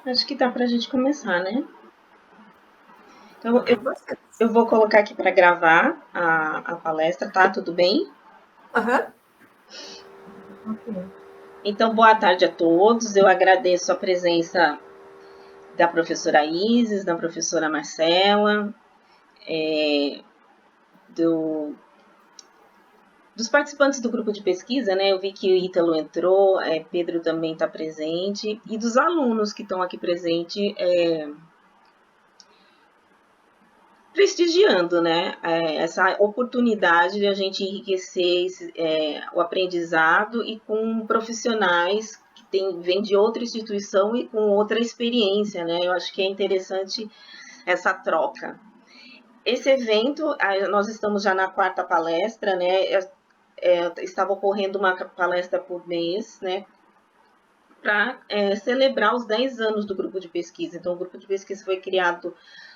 Acho que dá para a gente começar, né? Então, Vamos você. eu vou colocar aqui para gravar a palestra, tá? Tudo bem? Aham. Ok. Então, boa tarde a todos. Eu agradeço a presença da professora Isis, da professora Marcela, do, dos participantes do grupo de pesquisa, né? Eu vi que o Ítalo entrou, Pedro também está presente, e dos alunos que estão aqui presentes, prestigiando, né, essa oportunidade de a gente enriquecer o aprendizado e com profissionais que vêm de outra instituição e com outra experiência, né? Eu acho que é interessante essa troca. Esse evento, nós estamos já na quarta palestra, né? Estava ocorrendo uma palestra por mês, né? Para celebrar os 10 anos do grupo de pesquisa. Então, o grupo de pesquisa foi criado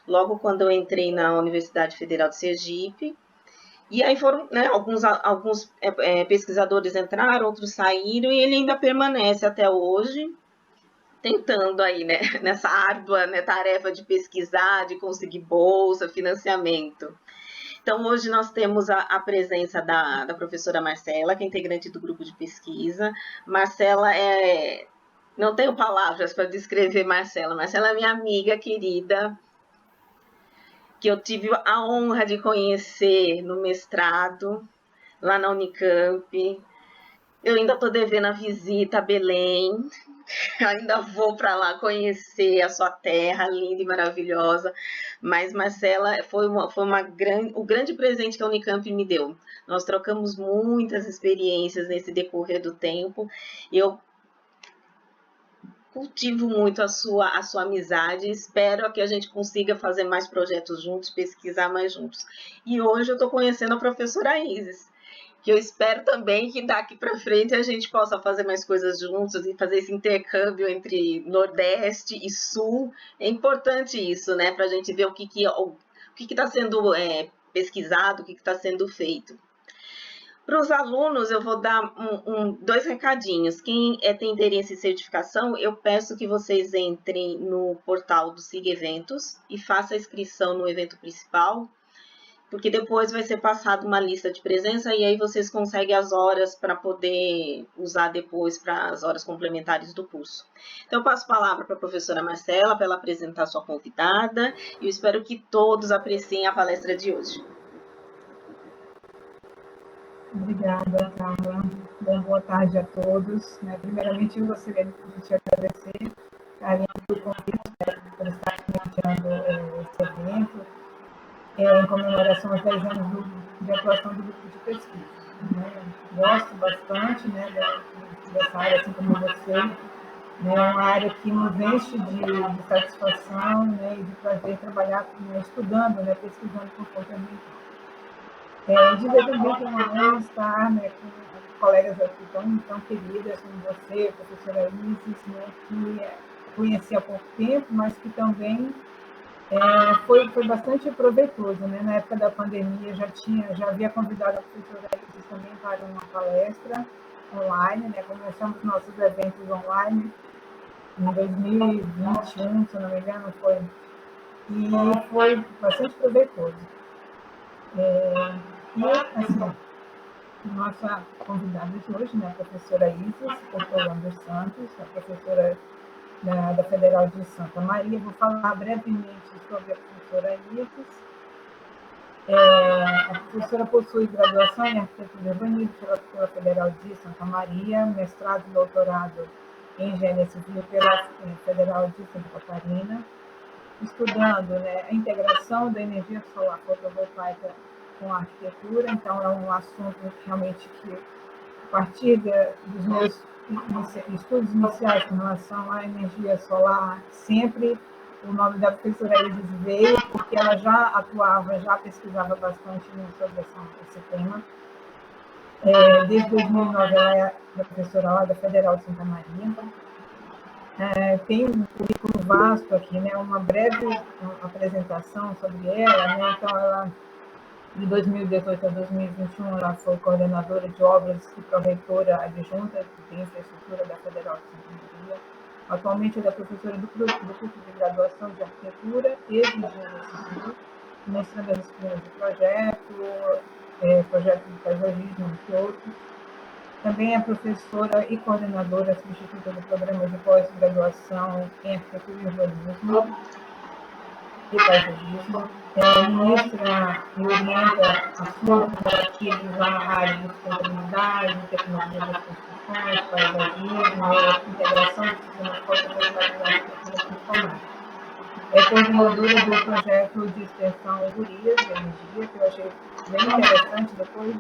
logo quando eu entrei na Universidade Federal de Sergipe. E aí foram, né, alguns pesquisadores entraram, outros saíram, e ele ainda permanece até hoje, tentando aí, né, nessa árdua, né, tarefa de pesquisar, de conseguir bolsa, financiamento. Então, hoje nós temos a presença da professora Marcela, que é integrante do grupo de pesquisa. Marcela não tenho palavras para descrever Marcela. Marcela é minha amiga querida, que eu tive a honra de conhecer no mestrado, lá na Unicamp. Eu ainda estou devendo a visita a Belém. Ainda vou para lá conhecer a sua terra linda e maravilhosa. Mas, Marcela, o grande presente que a Unicamp me deu. Nós trocamos muitas experiências nesse decorrer do tempo. Eu cultivo muito a sua amizade, espero que a gente consiga fazer mais projetos juntos, pesquisar mais juntos. E hoje eu estou conhecendo a professora Isis, que eu espero também que daqui para frente a gente possa fazer mais coisas juntos e fazer esse intercâmbio entre Nordeste e Sul. É importante isso, né, para a gente ver o que está sendo pesquisado, o que está sendo feito. Para os alunos, eu vou dar dois recadinhos. Quem tem interesse em certificação, eu peço que vocês entrem no portal do SIG Eventos e façam a inscrição no evento principal, porque depois vai ser passada uma lista de presença e aí vocês conseguem as horas para poder usar depois para as horas complementares do curso. Então, eu passo a palavra para a professora Marcela para ela apresentar a sua convidada e eu espero que todos apreciem a palestra de hoje. Obrigada, Carla. Boa tarde a todos. Primeiramente, eu gostaria de te agradecer, Karine, pelo convite, por estar mediando esse evento, em comemoração aos 10 anos de atuação do grupo de pesquisa. Gosto bastante dessa área, assim como você. É uma área que nos enche de satisfação e de prazer trabalhar estudando, pesquisando por conta ambiental. Dizer também que é uma honra estar com colegas aqui tão queridas como você, a professora Isis, que conheci há pouco tempo, mas que também foi bastante proveitoso. Na época da pandemia, já havia convidado a professora Isis também para uma palestra online, começamos nossos eventos online em 2021, se não me engano, foi. E foi bastante proveitoso. E, assim, nossa convidada de hoje, a professora Isis Portolano dos Santos, a professora da Federal de Santa Maria. Vou falar brevemente sobre a professora Isis. A professora possui graduação em Arquitetura e Urbanismo pela Federal de Santa Maria, mestrado e doutorado em Engenharia Civil pela Federal de Santa Catarina, estudando a integração da energia solar fotovoltaica com a arquitetura. Então, é um assunto realmente que, a partir dos meus estudos iniciais com relação à energia solar, sempre o nome da professora Isis veio, porque ela já atuava, já pesquisava bastante sobre esse tema. Desde 2009, ela é professora lá da Federal de Santa Maria. Tem um currículo vasto aqui, uma breve apresentação sobre ela. Então, ela, de 2018 a 2021, ela foi coordenadora de obras e pró-reitora adjunta de infraestrutura da Federal de Santa Maria. Atualmente ela é professora do curso de graduação de arquitetura e de engenharia civil, ministrando as disciplinas de projeto de paisagismo, entre outros. Também é professora e coordenadora substituta do programa de pós-graduação em arquitetura e urbanismo e paisagismo. Ministra e orienta assuntos relativos à área de sustentabilidade, tecnologia das construções, paisagismo, integração do sistema fotovoltaico na arquitetura funcional. É coordenadora do projeto de extensão Gurias de Energia, que eu achei bem interessante. Depois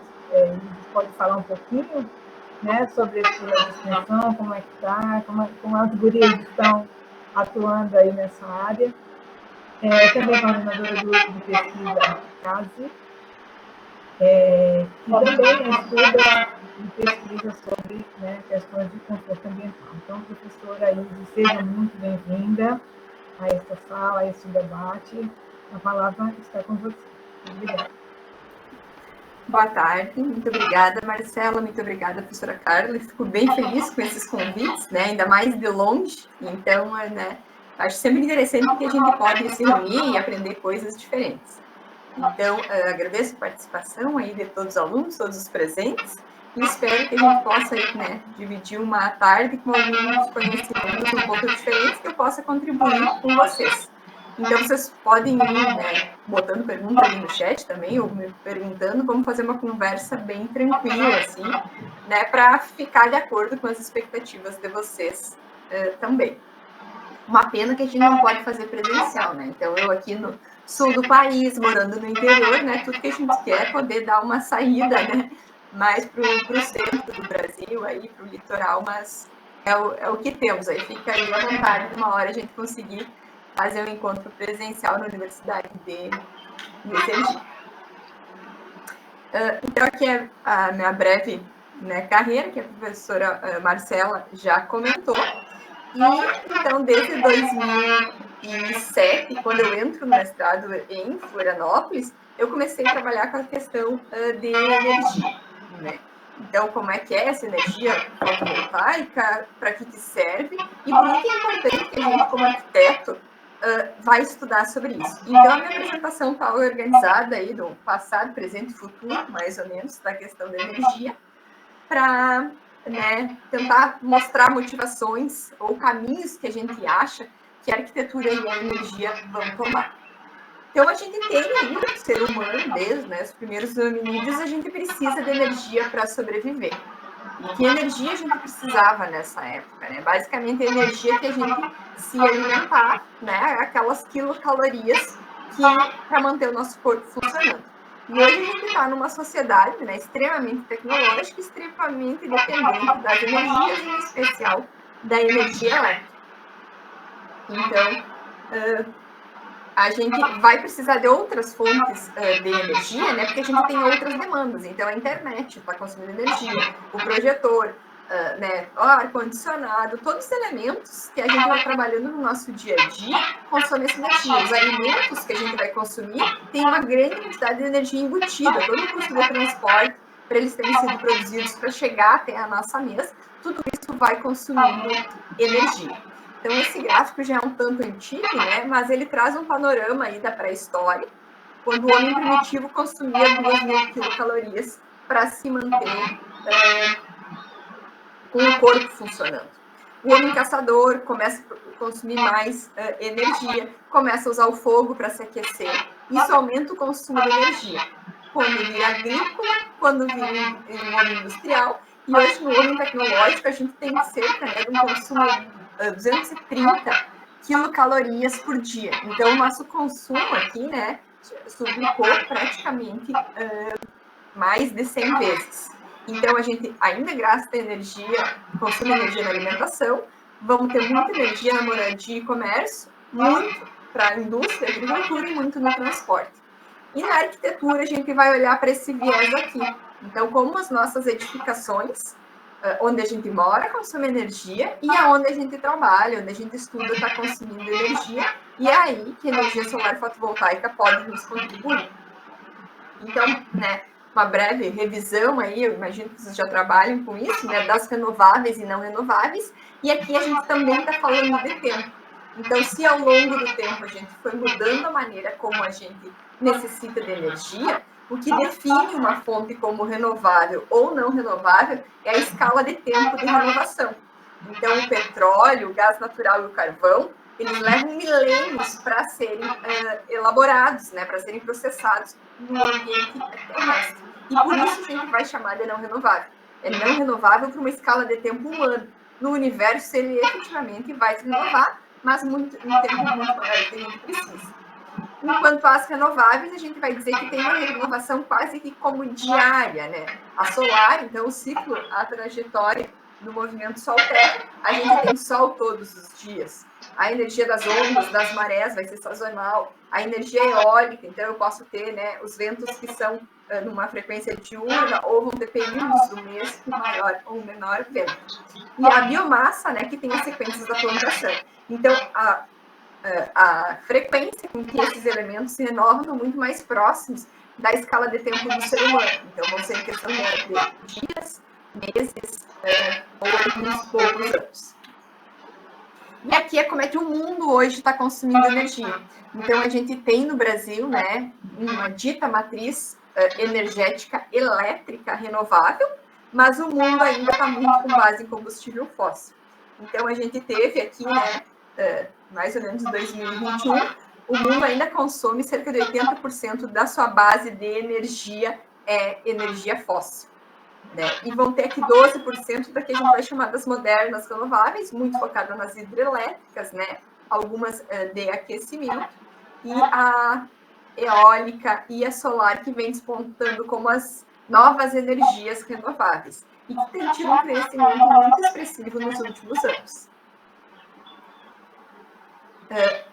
pode falar um pouquinho, né, sobre esse projeto de extensão, como é que está, como as gurias estão atuando aí nessa área. Também coordenadora do grupo de pesquisa CASE, que também estuda e pesquisa sobre, né, questões de conforto ambiental. Então, professora Izzy, seja muito bem-vinda a esta sala, a este debate. A palavra está com você. Obrigada. Boa tarde, muito obrigada, Marcela, muito obrigada, professora Carla. Fico bem feliz com esses convites, né, ainda mais de longe. Então, né, acho sempre interessante que a gente pode se reunir e aprender coisas diferentes. Então, agradeço a participação aí de todos os alunos, todos os presentes, e espero que a gente possa aí, né, dividir uma tarde com alguns conhecimentos um pouco diferentes que eu possa contribuir com vocês. Então, vocês podem ir, né, botando pergunta ali no chat também, ou me perguntando, vamos fazer uma conversa bem tranquila, assim, né, para ficar de acordo com as expectativas de vocês também. Uma pena que a gente não pode fazer presencial, né? Então, eu aqui no sul do país, morando no interior, né, tudo que a gente quer é poder dar uma saída, né, mais para o centro do Brasil, aí para o litoral, mas é o que temos. Aí fica aí à vontade, uma hora a gente conseguir fazer um encontro presencial na Universidade de Sergipe. Então, aqui é a minha breve, né, carreira, que a professora Marcela já comentou. E, então, desde 2007, quando eu entro no mestrado em Florianópolis, eu comecei a trabalhar com a questão de energia, né? Então, como é que é essa energia fotovoltaica, para que serve, e por que é importante que a gente, como arquiteto, vai estudar sobre isso. Então, a minha apresentação está organizada aí do passado, presente e futuro, mais ou menos, da questão da energia, para, né, tentar mostrar motivações ou caminhos que a gente acha que a arquitetura e a energia vão tomar. Então, a gente tem aí, o ser humano, desde, né, os primeiros hominídeos, a gente precisa de energia para sobreviver. E que energia a gente precisava nessa época, né? Basicamente, a energia que a gente se alimentar, né? Aquelas quilocalorias para manter o nosso corpo funcionando. E hoje a gente está numa sociedade, né, extremamente tecnológica, extremamente dependente das energias, em especial da energia elétrica. Então, a gente vai precisar de outras fontes de energia, né? Porque a gente tem outras demandas. Então, a internet está consumindo energia, o projetor, né? O ar-condicionado, todos os elementos que a gente vai trabalhando no nosso dia a dia consomem essa energia. Os alimentos que a gente vai consumir têm uma grande quantidade de energia embutida. Todo o custo do transporte, para eles terem sido produzidos para chegar até a nossa mesa, tudo isso vai consumindo energia. Então, esse gráfico já é um tanto antigo, né? Mas ele traz um panorama aí da pré-história, quando o homem primitivo consumia 2.000 quilocalorias para se manter com o corpo funcionando. O homem caçador começa a consumir mais energia, começa a usar o fogo para se aquecer. Isso aumenta o consumo de energia. Quando vira agrícola, quando vira um homem industrial, e hoje no homem tecnológico a gente tem cerca, né, de um consumo de 230 quilocalorias por dia. Então, o nosso consumo aqui, né, duplicou praticamente mais de 100 vezes. Então, a gente ainda gasta energia, consome energia na alimentação, vamos ter muita energia na moradia e comércio, muito para a indústria, agricultura e muito no transporte. E na arquitetura, a gente vai olhar para esse viés aqui. Então, como as nossas edificações, onde a gente mora, consome energia, e aonde a gente trabalha, onde a gente estuda, está consumindo energia, e é aí que a energia solar fotovoltaica pode nos contribuir. Então, né, uma breve revisão aí, eu imagino que vocês já trabalham com isso, né, das renováveis e não renováveis, e aqui a gente também está falando de tempo. Então, se ao longo do tempo a gente foi mudando a maneira como a gente necessita de energia, o que define uma fonte como renovável ou não renovável é a escala de tempo de renovação. Então, o petróleo, o gás natural e o carvão, eles levam milênios para serem elaborados, né, para serem processados no ambiente terrestre. E por isso a gente vai chamar de não renovável. É não renovável para uma escala de tempo humano. No universo, ele efetivamente vai se renovar, mas um tempo muito maior do que a gente precisa. Enquanto às renováveis, a gente vai dizer que tem uma renovação quase que como diária, né? A solar, então, o ciclo, a trajetória do movimento Sol-Terra, a gente tem sol todos os dias. A energia das ondas, das marés, vai ser sazonal. A energia eólica, então, eu posso ter, né, os ventos que são numa frequência diurna ou vão ter períodos do mês com maior ou menor vento. E a biomassa, né, que tem as sequências da plantação. Então, a frequência com que esses elementos se renovam são muito mais próximos da escala de tempo do ser humano. Então, vão ser em questão de dias, meses ou alguns poucos anos. E aqui é como é que o mundo hoje está consumindo energia. Então, a gente tem no Brasil, né, uma dita matriz energética elétrica renovável, mas o mundo ainda está muito com base em combustível fóssil. Então, a gente teve aqui, né, mais ou menos em 2021, o mundo ainda consome cerca de 80% da sua base de energia energia fóssil. Né? E vão ter aqui 12% da que a gente vai chamar das modernas renováveis, muito focada nas hidrelétricas, né? Algumas de aquecimento, e a eólica e a solar que vem despontando como as novas energias renováveis, e que tem tido um crescimento muito expressivo nos últimos anos.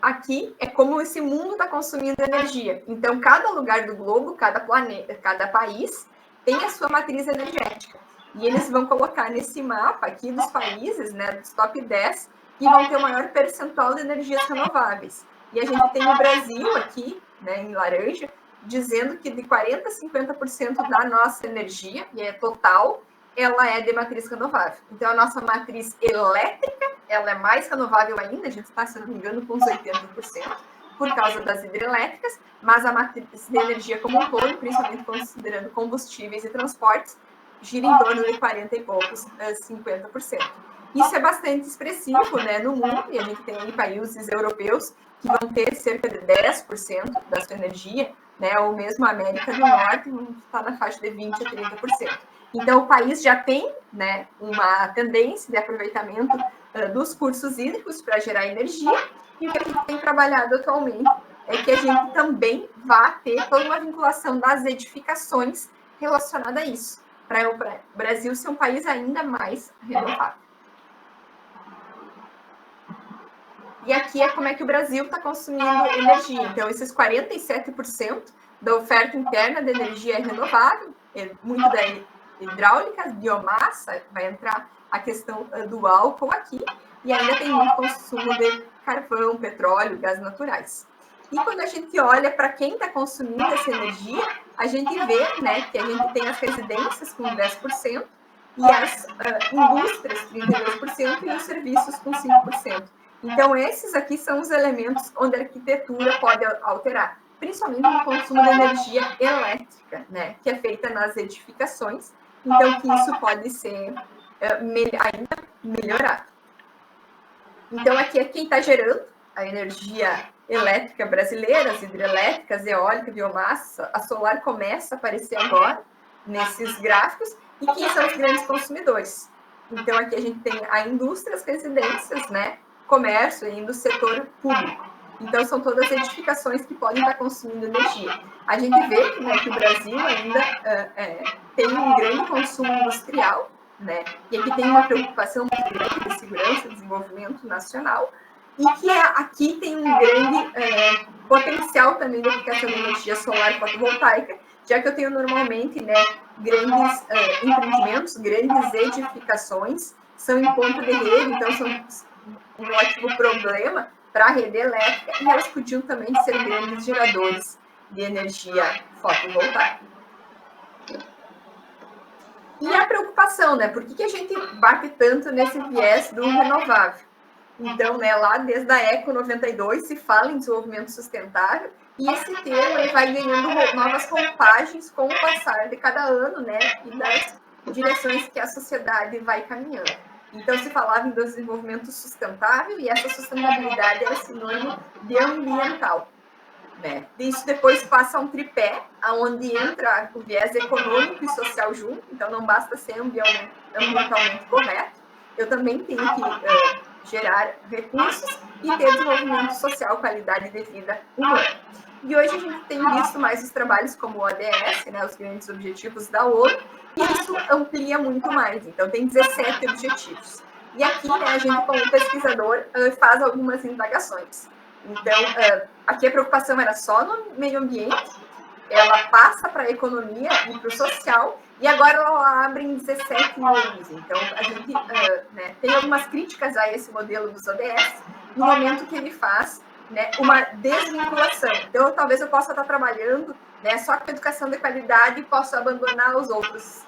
Aqui é como esse mundo está consumindo energia. Então, cada lugar do globo, cada planeta, cada país tem a sua matriz energética. E eles vão colocar nesse mapa aqui dos países, né, dos top 10, que vão ter o maior percentual de energias renováveis. E a gente tem o Brasil aqui, né, em laranja, dizendo que de 40% a 50% da nossa energia, e é total, ela é de matriz renovável. Então, a nossa matriz elétrica, ela é mais renovável ainda, a gente está, se não me engano, com uns 80%, por causa das hidrelétricas, mas a matriz de energia como um todo, principalmente considerando combustíveis e transportes, gira em torno de 40 e poucos, 50%. Isso é bastante expressivo, né, no mundo, e a gente tem aí países europeus que vão ter cerca de 10% da sua energia, né, ou mesmo a América do Norte está na faixa de 20% a 30%. Então, o país já tem, né, uma tendência de aproveitamento dos recursos hídricos para gerar energia, e o que a gente tem trabalhado atualmente é que a gente também vá ter toda uma vinculação das edificações relacionada a isso, para o Brasil ser um país ainda mais renovável. E aqui é como é que o Brasil está consumindo energia. Então, esses 47% da oferta interna de energia é renovável, muito da hidráulica, biomassa, vai entrar a questão do álcool aqui, e ainda tem muito consumo de carvão, petróleo, gás naturais. E quando a gente olha para quem está consumindo essa energia, a gente vê, né, que a gente tem as residências com 10%, e as indústrias 32% e os serviços com 5%. Então, esses aqui são os elementos onde a arquitetura pode alterar, principalmente no consumo de energia elétrica, né, que é feita nas edificações, então que isso pode ser ainda melhorado. Então, aqui é quem está gerando a energia elétrica brasileira, as hidrelétricas, eólica, biomassa, a solar começa a aparecer agora nesses gráficos, e quem são os grandes consumidores. Então, aqui a gente tem a indústria, as residências, né, comércio e do setor público. Então, são todas edificações que podem estar consumindo energia. A gente vê, né, que o Brasil ainda tem um grande consumo industrial, né, e aqui tem uma preocupação muito grande de segurança e desenvolvimento nacional, e que aqui tem um grande potencial também de aplicação de energia solar e fotovoltaica, já que eu tenho normalmente, né, grandes empreendimentos, grandes edificações, são em ponto de rede, então são um ótimo problema para a rede elétrica, e elas podiam também ser grandes geradores de energia fotovoltaica. E a preocupação, né? Por que a gente bate tanto nesse viés do renovável? Então, né, lá desde a ECO 92 se fala em desenvolvimento sustentável e esse termo ele vai ganhando novas roupagens com o passar de cada ano, né, e das direções que a sociedade vai caminhando. Então, se falava em desenvolvimento sustentável e essa sustentabilidade era sinônimo de ambiental. Né? Isso depois passa a um tripé, onde entra o viés econômico e social junto, então não basta ser ambientalmente correto, eu também tenho que gerar recursos e ter desenvolvimento social, qualidade de vida humana. E hoje a gente tem visto mais os trabalhos como o ODS, né, os grandes objetivos da ONU, e isso amplia muito mais, então tem 17 objetivos. E aqui, né, a gente, como pesquisador, faz algumas indagações. Então, aqui a preocupação era só no meio ambiente, ela passa para a economia e para o social, e agora ela abre em 17 anos. Então, a gente né, tem algumas críticas a esse modelo dos ODS, no momento que ele faz, né, uma desvinculação. Então, talvez eu possa estar trabalhando, né, só com educação de qualidade e posso abandonar os outros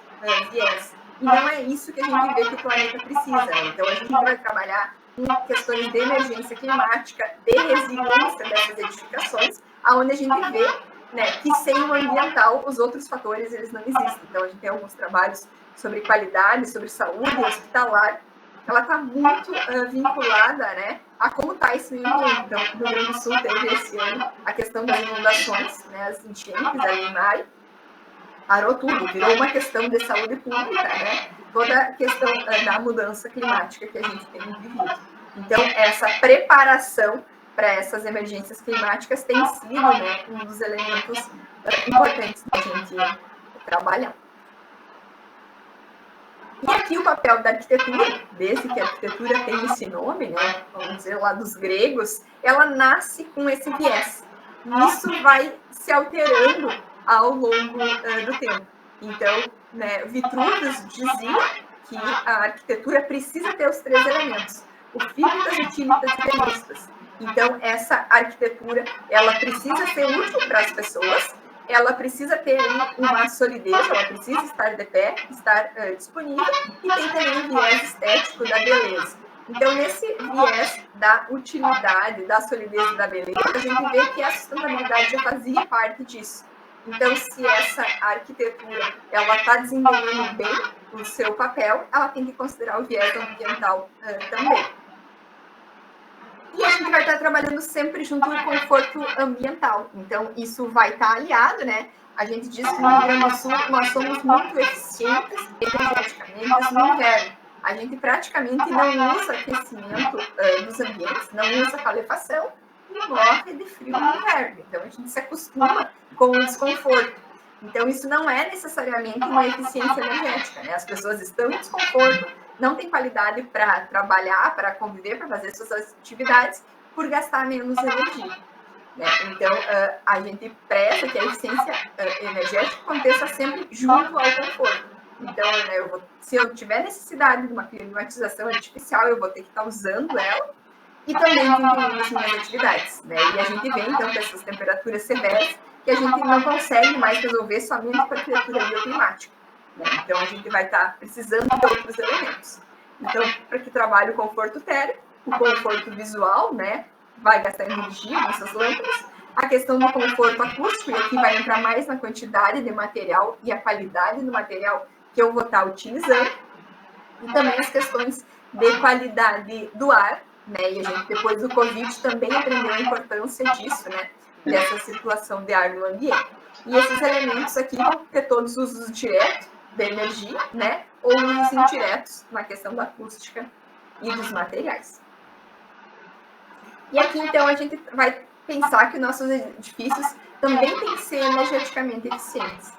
viés. E não é isso que a gente vê que o planeta precisa. Né? Então, a gente vai trabalhar em questões de emergência climática, de resiliência dessas edificações, aonde a gente vê, né, que sem o ambiental, os outros fatores eles não existem. Então, a gente tem alguns trabalhos sobre qualidade, sobre saúde hospitalar. Ela está muito vinculada, né, a como está esse meio ambiente. Então, no Rio Grande do Sul teve esse ano a questão das inundações, né, as enchentes ali em maio, parou tudo, virou uma questão de saúde pública, né? Toda a questão da mudança climática que a gente tem vivido. Então, essa preparação para essas emergências climáticas tem sido, né, um dos elementos importantes da gente trabalhar. E aqui o papel da arquitetura, desde que a arquitetura tem esse nome, né, vamos dizer lá dos gregos, ela nasce com esse viés. E isso vai se alterando ao longo do tempo. Então, né, Vitruvius dizia que a arquitetura precisa ter os 3 elementos: o fílitas, utílitas e tenistas. Então, essa arquitetura, ela precisa ser útil para as pessoas, ela precisa ter uma solidez, ela precisa estar de pé, estar disponível, e tem também o viés estético da beleza. Então, nesse viés da utilidade, da solidez e da beleza, a gente vê que a sustentabilidade já fazia parte disso. Então, se essa arquitetura ela está desenvolvendo bem o seu papel, ela tem que considerar o viés ambiental também. E a gente vai estar trabalhando sempre junto com o conforto ambiental. Então, isso vai estar aliado, né? A gente diz que no Rio Grande do Sul nós somos muito eficientes energeticamente no inverno. A gente praticamente não usa aquecimento dos ambientes, não usa calefação e morre de frio no inverno. Então, a gente se acostuma com o desconforto. Então, isso não é necessariamente uma eficiência energética, né? As pessoas estão em desconforto, não têm qualidade para trabalhar, para conviver, para fazer suas atividades, por gastar menos energia. Né? Então, a gente preza que a eficiência energética aconteça sempre junto ao conforto. Então, né, se eu tiver necessidade de uma climatização artificial, eu vou ter que estar usando ela e também incluindo as minhas atividades. Né? E a gente vê, então, com essas temperaturas severas, que a gente não consegue mais resolver somente com a arquitetura bioclimática. Né? Então, a gente vai estar precisando de outros elementos. Então, para que trabalhe o conforto térmico, o conforto visual, né, vai gastar energia nessas lâmpadas, a questão do conforto acústico, e aqui vai entrar mais na quantidade de material e a qualidade do material que eu vou estar utilizando, e também as questões de qualidade do ar, né, e a gente, depois do Covid, também aprendeu a importância disso, né, dessa circulação de ar no ambiente. E esses elementos aqui vão ter todos os usos diretos da energia, né, ou usos indiretos na questão da acústica e dos materiais. E aqui, então, a gente vai pensar que nossos edifícios também têm que ser energeticamente eficientes.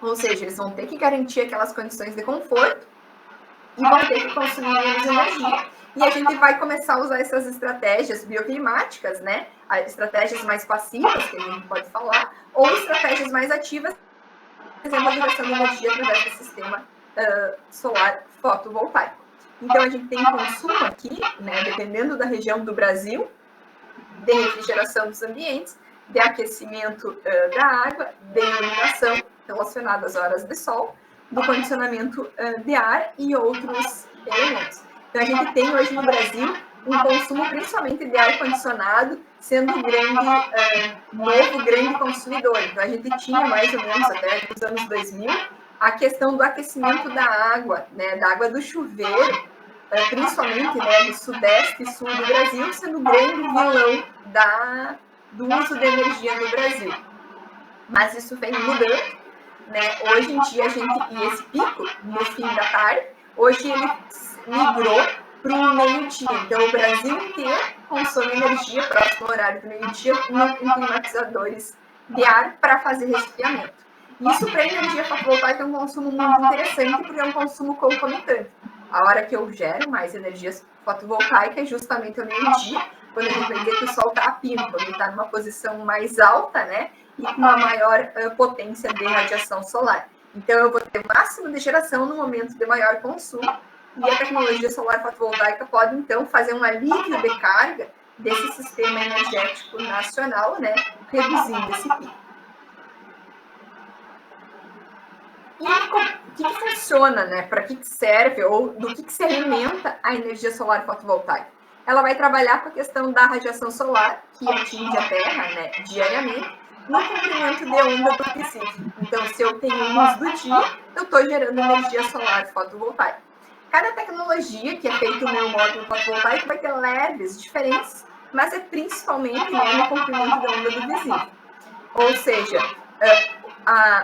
Ou seja, eles vão ter que garantir aquelas condições de conforto e vão ter que consumir menos energia. E a gente vai começar a usar essas estratégias bioclimáticas, né? Estratégias mais passivas, que a gente pode falar, ou estratégias mais ativas, por exemplo, a geração de energia através do sistema solar fotovoltaico. Então, a gente tem consumo aqui, né, dependendo da região do Brasil, de refrigeração dos ambientes, de aquecimento da água, de iluminação relacionado às horas de sol, do condicionamento de ar e outros elementos. Então, a gente tem hoje no Brasil um consumo principalmente de ar-condicionado, sendo um novo grande consumidor. Então, a gente tinha mais ou menos até nos anos 2000 a questão do aquecimento da água, né, da água do chuveiro, principalmente, né, do sudeste e sul do Brasil, sendo o grande vilão do uso de energia no Brasil. Mas isso vem mudando, né? Hoje em dia, e esse pico no fim da tarde, hoje ele migrou para o meio-dia. Então, o Brasil inteiro consome energia próximo ao horário do meio-dia em climatizadores de ar para fazer resfriamento. Isso para a energia fotovoltaica é um consumo muito interessante, porque é um consumo concomitante. A hora que eu gero mais energia fotovoltaica é justamente ao meio-dia, quando a gente vai dizer que o sol está a pino, quando ele está numa posição mais alta, né? E com uma maior potência de radiação solar. Então, eu vou ter o máximo de geração no momento de maior consumo, e a tecnologia solar fotovoltaica pode, então, fazer um alívio de carga desse sistema energético nacional, né, reduzindo esse pico. E o que funciona, né, para que serve, ou do que se alimenta a energia solar fotovoltaica? Ela vai trabalhar com a questão da radiação solar, que atinge a Terra, né, diariamente, no comprimento de onda do visível. Então, se eu tenho luz do dia, eu estou gerando energia solar fotovoltaica. Cada tecnologia que é feito no meu módulo fotovoltaico vai ter leves diferentes, mas é principalmente, né, no comprimento da onda do visível. Ou seja,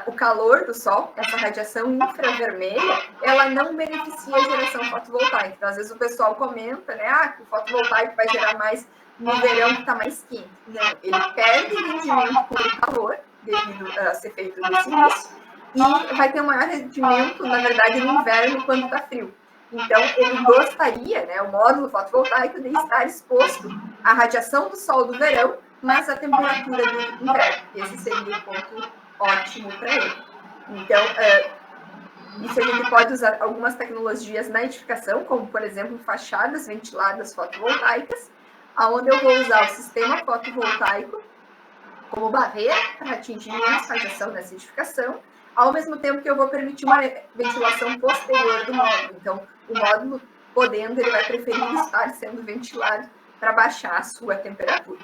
o calor do sol, essa radiação infravermelha, ela não beneficia a geração fotovoltaica. Então, às vezes o pessoal comenta, né, que o fotovoltaico vai gerar mais no verão que está mais quente. Não, ele perde rendimento com o calor, devido a ser feito nesse início, e vai ter um maior rendimento, na verdade, no inverno, quando está frio. Então, ele gostaria, né, o módulo fotovoltaico, de estar exposto à radiação do sol do verão, mas à temperatura do inverno. Esse seria o ponto ótimo para ele. Então, isso a gente pode usar algumas tecnologias na edificação, como, por exemplo, fachadas ventiladas fotovoltaicas, onde eu vou usar o sistema fotovoltaico como barreira para atingir menos radiação nessa edificação, ao mesmo tempo que eu vou permitir uma ventilação posterior do módulo. Então, o módulo, podendo, ele vai preferir estar sendo ventilado para baixar a sua temperatura.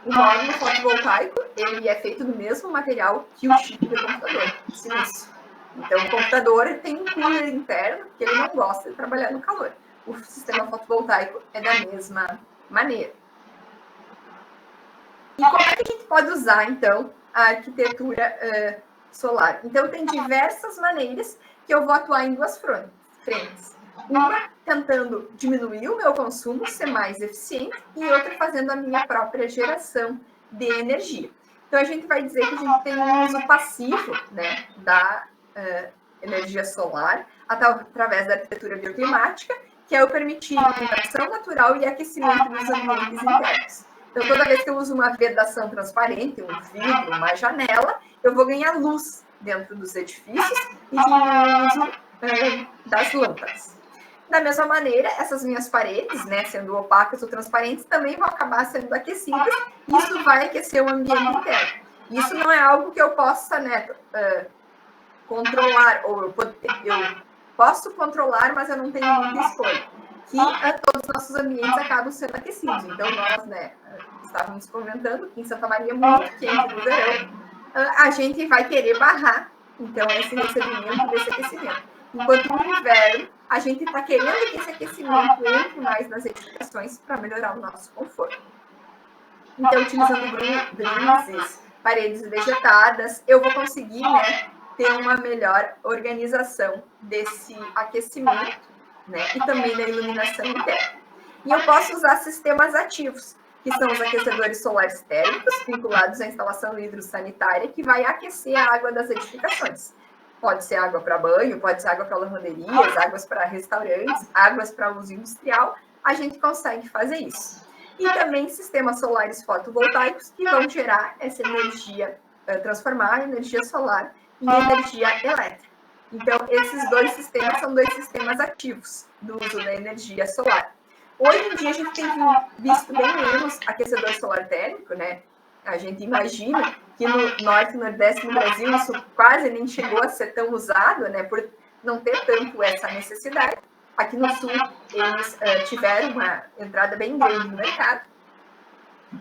O módulo fotovoltaico, ele é feito do mesmo material que o chip do computador, silício. Então, o computador tem um cooler interno, que ele não gosta de trabalhar no calor. O sistema fotovoltaico é da mesma maneira. E como é que a gente pode usar, então, a arquitetura solar? Então, tem diversas maneiras que eu vou atuar em duas frentes. Uma, tentando diminuir o meu consumo, ser mais eficiente, e outra, fazendo a minha própria geração de energia. Então, a gente vai dizer que a gente tem um uso passivo, né, da energia solar, através da arquitetura bioclimática, que é o permitir iluminação natural e aquecimento dos ambientes internos. Então, toda vez que eu uso uma vedação transparente, um vidro, uma janela, eu vou ganhar luz dentro dos edifícios e diminuir o uso das lâmpadas. Da mesma maneira, essas minhas paredes, né, sendo opacas ou transparentes, também vão acabar sendo aquecidas, e isso vai aquecer o ambiente interno. Isso não é algo que eu possa, né, controlar, ou eu posso controlar, mas eu não tenho muita escolha. Que todos os nossos ambientes acabam sendo aquecidos. Então, nós, né, estávamos comentando que em Santa Maria é muito quente no verão, a gente vai querer barrar, então, esse recebimento desse aquecimento. Enquanto no inverno, a gente está querendo que esse aquecimento entre mais nas edificações para melhorar o nosso conforto. Então, utilizando brizes, paredes vegetadas, eu vou conseguir, né, ter uma melhor organização desse aquecimento, né, e também da iluminação interna. E eu posso usar sistemas ativos, que são os aquecedores solares térmicos, vinculados à instalação hidrossanitária, que vai aquecer a água das edificações. Pode ser água para banho, pode ser água para lavanderias, águas para restaurantes, águas para uso industrial, a gente consegue fazer isso. E também sistemas solares fotovoltaicos, que vão gerar essa energia, transformar a energia solar em energia elétrica. Então, esses dois sistemas são dois sistemas ativos do uso da energia solar. Hoje em dia, a gente tem visto bem menos aquecedor solar térmico, né? A gente imagina que no norte e nordeste do Brasil isso quase nem chegou a ser tão usado, né, por não ter tanto essa necessidade. Aqui no sul, eles tiveram uma entrada bem grande no mercado.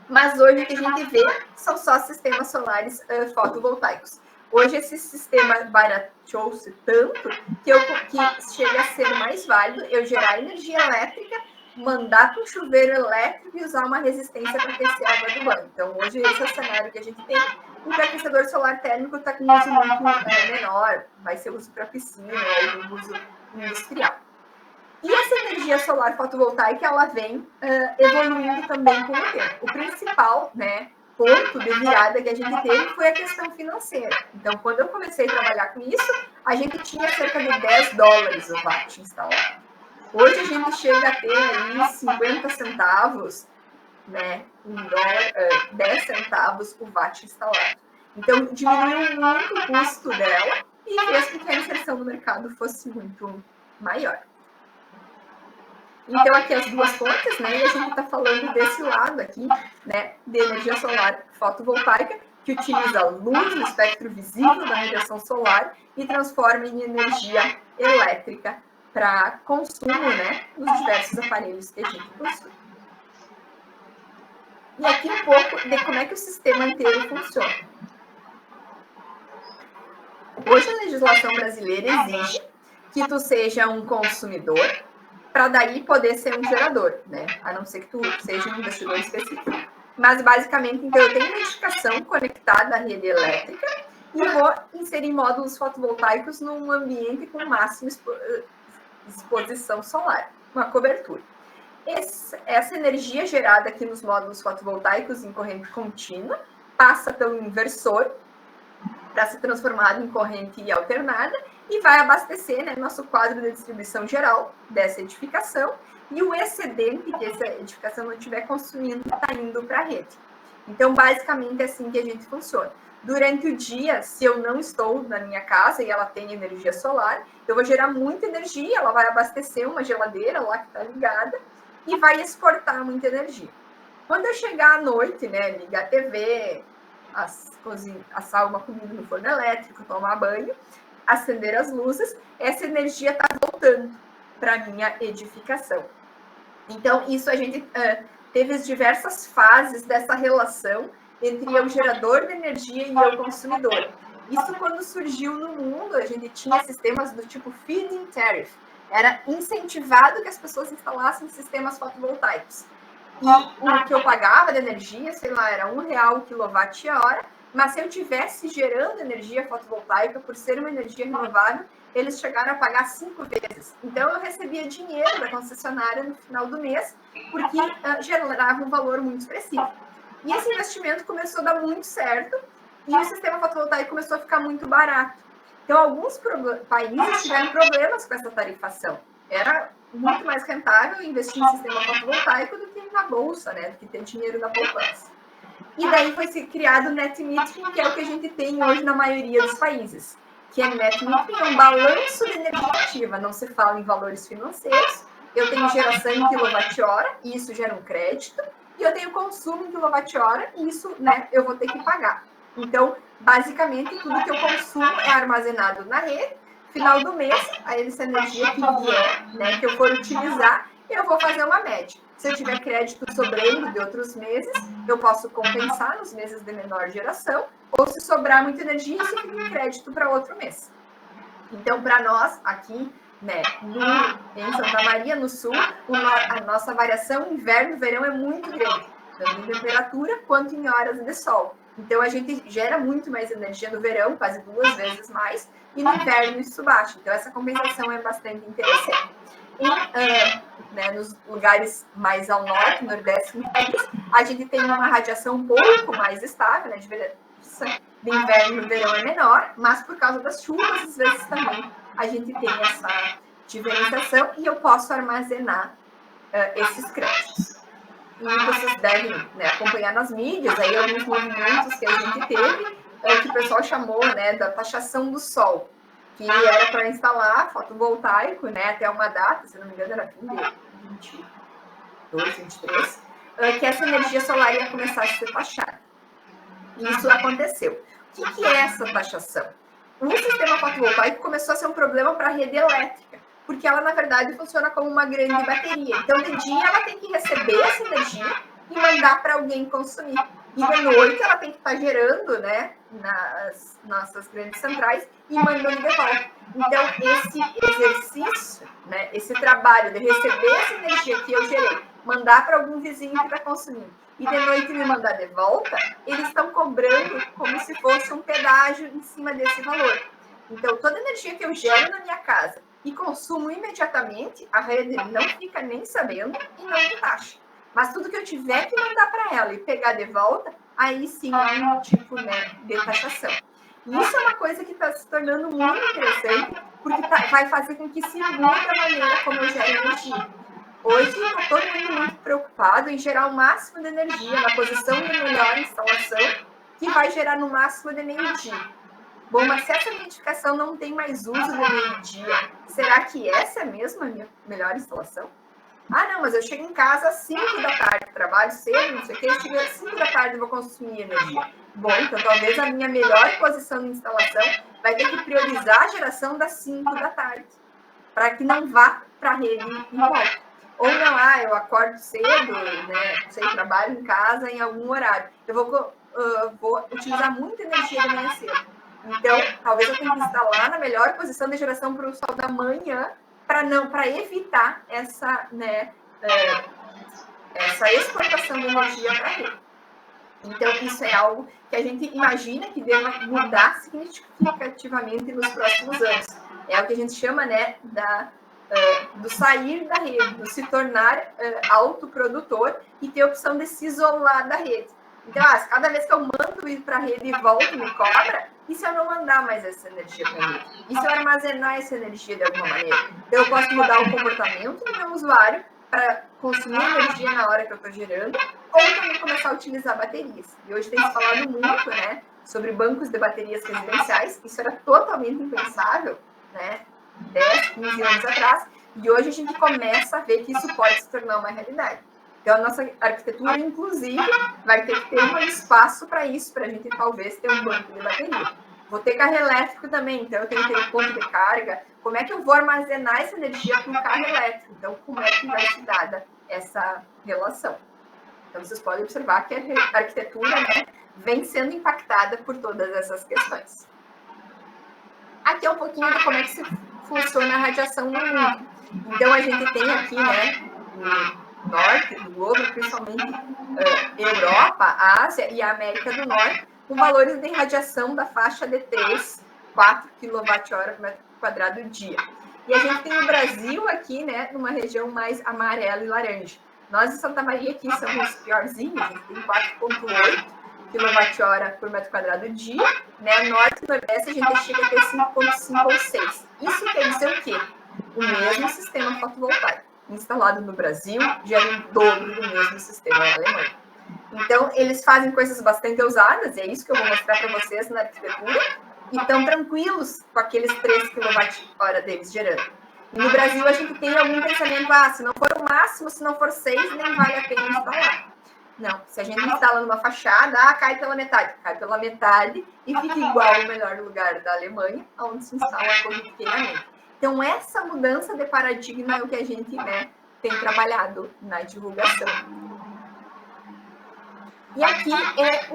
Mas hoje o que a gente vê são só sistemas solares fotovoltaicos. Hoje esse sistema barateou-se tanto que chega a ser mais válido eu gerar energia elétrica, mandar para um chuveiro elétrico e usar uma resistência para aquecer a água do banho. Então hoje esse é o cenário que a gente tem. O aquecedor solar térmico está com um uso muito menor, vai ser uso para piscina ou uso industrial. E essa energia solar fotovoltaica, ela vem evoluindo também com o tempo. O principal, né, ponto de virada que a gente teve foi a questão financeira. Então, quando eu comecei a trabalhar com isso, a gente tinha cerca de $10 o watt instalado. Hoje a gente chega a ter aí 50 centavos, né, $1, 10 centavos o watt instalado. Então, diminuiu muito o custo dela e fez com que a inserção no mercado fosse muito maior. Então, aqui as duas fontes, né? E a gente está falando desse lado aqui, né? De energia solar fotovoltaica, que utiliza a luz no espectro visível da radiação solar e transforma em energia elétrica para consumo, né? Nos diversos aparelhos que a gente possui. E aqui um pouco de como é que o sistema inteiro funciona. Hoje a legislação brasileira exige que tu seja um consumidor para daí poder ser um gerador, né? A não ser que tu seja um investidor específico. Mas, basicamente, então, eu tenho uma edificação conectada à rede elétrica e vou inserir módulos fotovoltaicos num ambiente com máxima exposição solar, uma cobertura. Essa energia gerada aqui nos módulos fotovoltaicos em corrente contínua passa pelo inversor para ser transformado em corrente alternada e vai abastecer, né, nosso quadro de distribuição geral dessa edificação e o excedente que essa edificação não estiver consumindo está indo para a rede. Então, basicamente, é assim que a gente funciona. Durante o dia, se eu não estou na minha casa e ela tem energia solar, eu vou gerar muita energia, ela vai abastecer uma geladeira lá que está ligada e vai exportar muita energia. Quando eu chegar à noite, né, ligar a TV, assar uma comida no forno elétrico, tomar banho, acender as luzes, essa energia está voltando para a minha edificação. Então, isso a gente teve diversas fases dessa relação entre eu, gerador de energia, e eu, consumidor. Isso, quando surgiu no mundo, a gente tinha sistemas do tipo feed-in tariff. Era incentivado que as pessoas instalassem sistemas fotovoltaicos. E o que eu pagava de energia, sei lá, era R$1 o quilowatt-hora, mas se eu tivesse gerando energia fotovoltaica, por ser uma energia renovável, eles chegaram a pagar 5 vezes. Então, eu recebia dinheiro da concessionária no final do mês, porque gerava um valor muito expressivo. E esse investimento começou a dar muito certo, e o sistema fotovoltaico começou a ficar muito barato. Então, alguns países tiveram problemas com essa tarifação. Era muito mais rentável investir em sistema fotovoltaico do que na bolsa, né? Do que ter dinheiro na poupança. E daí foi criado o net metering, que é o que a gente tem hoje na maioria dos países. Que é net metering, é um balanço de energia ativa, não se fala em valores financeiros. Eu tenho geração em quilowatt-hora, e isso gera um crédito. E eu tenho consumo em quilowatt-hora, e isso, né, eu vou ter que pagar. Então, basicamente, tudo que eu consumo é armazenado na rede. Final do mês, aí essa energia que vier, né, que eu for utilizar, eu vou fazer uma média. Se eu tiver crédito sobrando de outros meses, eu posso compensar nos meses de menor geração, ou se sobrar muita energia, se fica em crédito para outro mês. Então, para nós, aqui, né, em Santa Maria, no sul, a nossa variação inverno e verão é muito grande, tanto em temperatura quanto em horas de sol. Então, a gente gera muito mais energia no verão, quase 2 vezes mais, e no inverno isso baixa. Então, essa compensação é bastante interessante. E, né, nos lugares mais ao norte, nordeste do país, a gente tem uma radiação um pouco mais estável, né, de inverno e verão é menor, mas por causa das chuvas, às vezes também a gente tem essa diferenciação e eu posso armazenar esses créditos. E vocês devem, né, acompanhar nas mídias aí alguns movimentos que a gente teve, que o pessoal chamou, né, da taxação do sol, que era para instalar fotovoltaico, né, até uma data, se não me engano era fim de 22, 23, que essa energia solar ia começar a ser taxada. Isso aconteceu. O que é essa taxação? O sistema fotovoltaico começou a ser um problema para a rede elétrica, porque ela, na verdade, funciona como uma grande bateria. Então, de dia, ela tem que receber essa energia e mandar para alguém consumir. E de noite, ela tem que estar gerando, né, nas nossas grandes centrais e mandando de volta. Então, esse exercício, né, esse trabalho de receber essa energia que eu gerei, mandar para algum vizinho que está consumindo, e de noite me mandar de volta, eles estão cobrando como se fosse um pedágio em cima desse valor. Então, toda a energia que eu gero na minha casa e consumo imediatamente, a rede não fica nem sabendo e não me taxa. Mas tudo que eu tiver que mandar para ela e pegar de volta, aí sim é um tipo, né, de taxação. E isso é uma coisa que está se tornando muito interessante, porque vai fazer com que se mude a maneira como eu gero energia. Hoje está todo mundo muito preocupado em gerar o máximo de energia na posição de melhor instalação, que vai gerar no máximo de meio-dia. Bom, mas se essa identificação não tem mais uso de meio-dia, será que essa é mesmo a minha melhor instalação? Ah, não, mas eu chego em casa às 5 da tarde, trabalho cedo, não sei o que, eu chego às 5 da tarde e vou consumir energia. Bom, então talvez a minha melhor posição de instalação vai ter que priorizar a geração das 5 da tarde, para que não vá para a rede e volta. Ou não, eu acordo cedo, né, sei, trabalho em casa em algum horário. Eu vou utilizar muita energia de manhã cedo. Então, talvez eu tenha que instalar na melhor posição de geração para o sol da manhã, para evitar essa, né, essa exportação de energia para a rede. Então, isso é algo que a gente imagina que deva mudar significativamente nos próximos anos. É o que a gente chama, né, do sair da rede, do se tornar autoprodutor e ter a opção de se isolar da rede. Então, cada vez que eu mando ir para a rede e volto, me cobra, e se eu não mandar mais essa energia para a rede? E se eu armazenar essa energia de alguma maneira? Então, eu posso mudar o comportamento do meu usuário para consumir energia na hora que eu estou gerando, ou também começar a utilizar baterias. E hoje tem se falado muito, né, sobre bancos de baterias residenciais. Isso era totalmente impensável, né, 10, 15 anos atrás, e hoje a gente começa a ver que isso pode se tornar uma realidade. Então, a nossa arquitetura, inclusive, vai ter que ter um espaço para isso, para a gente talvez ter um banco de bateria. Vou ter carro elétrico também, então eu tenho que ter um ponto de carga. Como é que eu vou armazenar essa energia para o carro elétrico? Então, como é que vai ser dada essa relação? Então, vocês podem observar que a arquitetura, né, vem sendo impactada por todas essas questões. Aqui é um pouquinho de como é que funciona a radiação no mundo. Então, a gente tem aqui, né, o norte do globo, principalmente Europa, Ásia e a América do Norte, com valores de radiação da faixa de 3, 4 kWh por metro quadrado dia. E a gente tem o Brasil aqui, né, numa região mais amarela e laranja. Nós, em Santa Maria, aqui somos piorzinhos, a gente tem 4,8 kWh por metro quadrado dia, né? Norte e Nordeste a gente chega a ter 5,5 ou 6. Isso quer dizer o quê? O mesmo sistema fotovoltaico instalado no Brasil gera o dobro do mesmo sistema na Alemanha. Então, eles fazem coisas bastante ousadas, e é isso que eu vou mostrar para vocês na arquitetura, e estão tranquilos com aqueles 3 kWh deles gerando. E no Brasil, a gente tem algum pensamento, se não for o máximo, se não for 6, nem vale a pena instalar. Não, se a gente instala numa fachada, cai pela metade e fica igual ao melhor lugar da Alemanha, onde se instala corriqueiramente. Então, essa mudança de paradigma é o que a gente, né, tem trabalhado na divulgação. E aqui é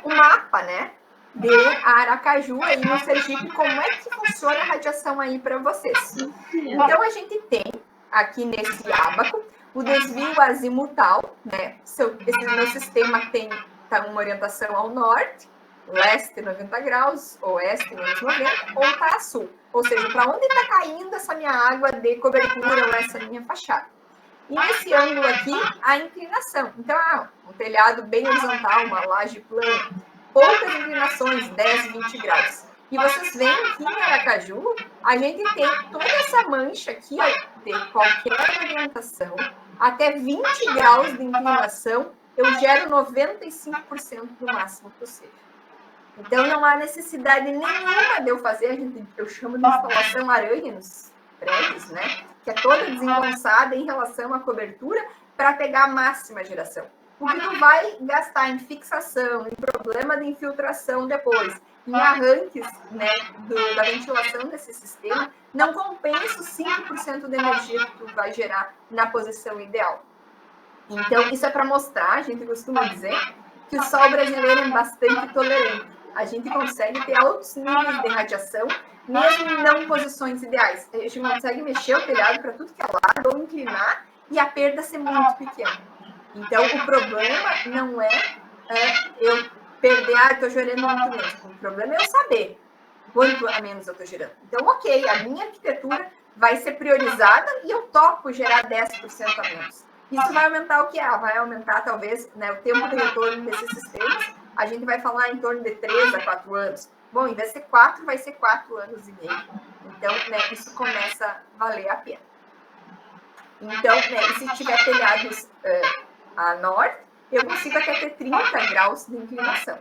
um mapa, né, de Aracaju, aí no Sergipe, como é que funciona a radiação aí para vocês. Então, a gente tem aqui nesse ábaco o desvio azimutal, né? Esse meu sistema tem uma orientação ao norte, leste 90 graus, oeste menos 90, ou está a sul. Ou seja, para onde está caindo essa minha água de cobertura ou essa minha fachada. E nesse ângulo aqui, a inclinação. Então, um telhado bem horizontal, uma laje plana, poucas inclinações, 10, 20 graus. E vocês veem aqui em Aracaju, a gente tem toda essa mancha aqui, ó, de qualquer orientação, até 20 graus de inclinação, eu gero 95% do máximo possível. Então, não há necessidade nenhuma de eu fazer, eu chamo de instalação aranha nos prédios, né? Que é toda desengonçada em relação à cobertura para pegar a máxima geração. O que tu vai gastar em fixação, em problema de infiltração depois, em arranques, né, da ventilação desse sistema, não compensa os 5% de energia que tu vai gerar na posição ideal. Então, isso é para mostrar, a gente costuma dizer, que o sol brasileiro é bastante tolerante. A gente consegue ter altos níveis de radiação, mesmo em não posições ideais. A gente consegue mexer o telhado para tudo que é lado, ou inclinar, e a perda ser muito pequena. Então, o problema não é eu perder, estou gerando muito menos. O problema é eu saber quanto a menos eu estou gerando. Então, ok, a minha arquitetura vai ser priorizada e eu topo gerar 10% a menos. Isso vai aumentar o que é? Vai aumentar, talvez, né, o tempo de retorno desses sistemas. A gente vai falar em torno de 3 a 4 anos. Bom, em vez de ser 4, vai ser 4 anos e meio. Então, né, isso começa a valer a pena. Então, né, e se tiver telhados a norte, eu consigo até ter 30 graus de inclinação.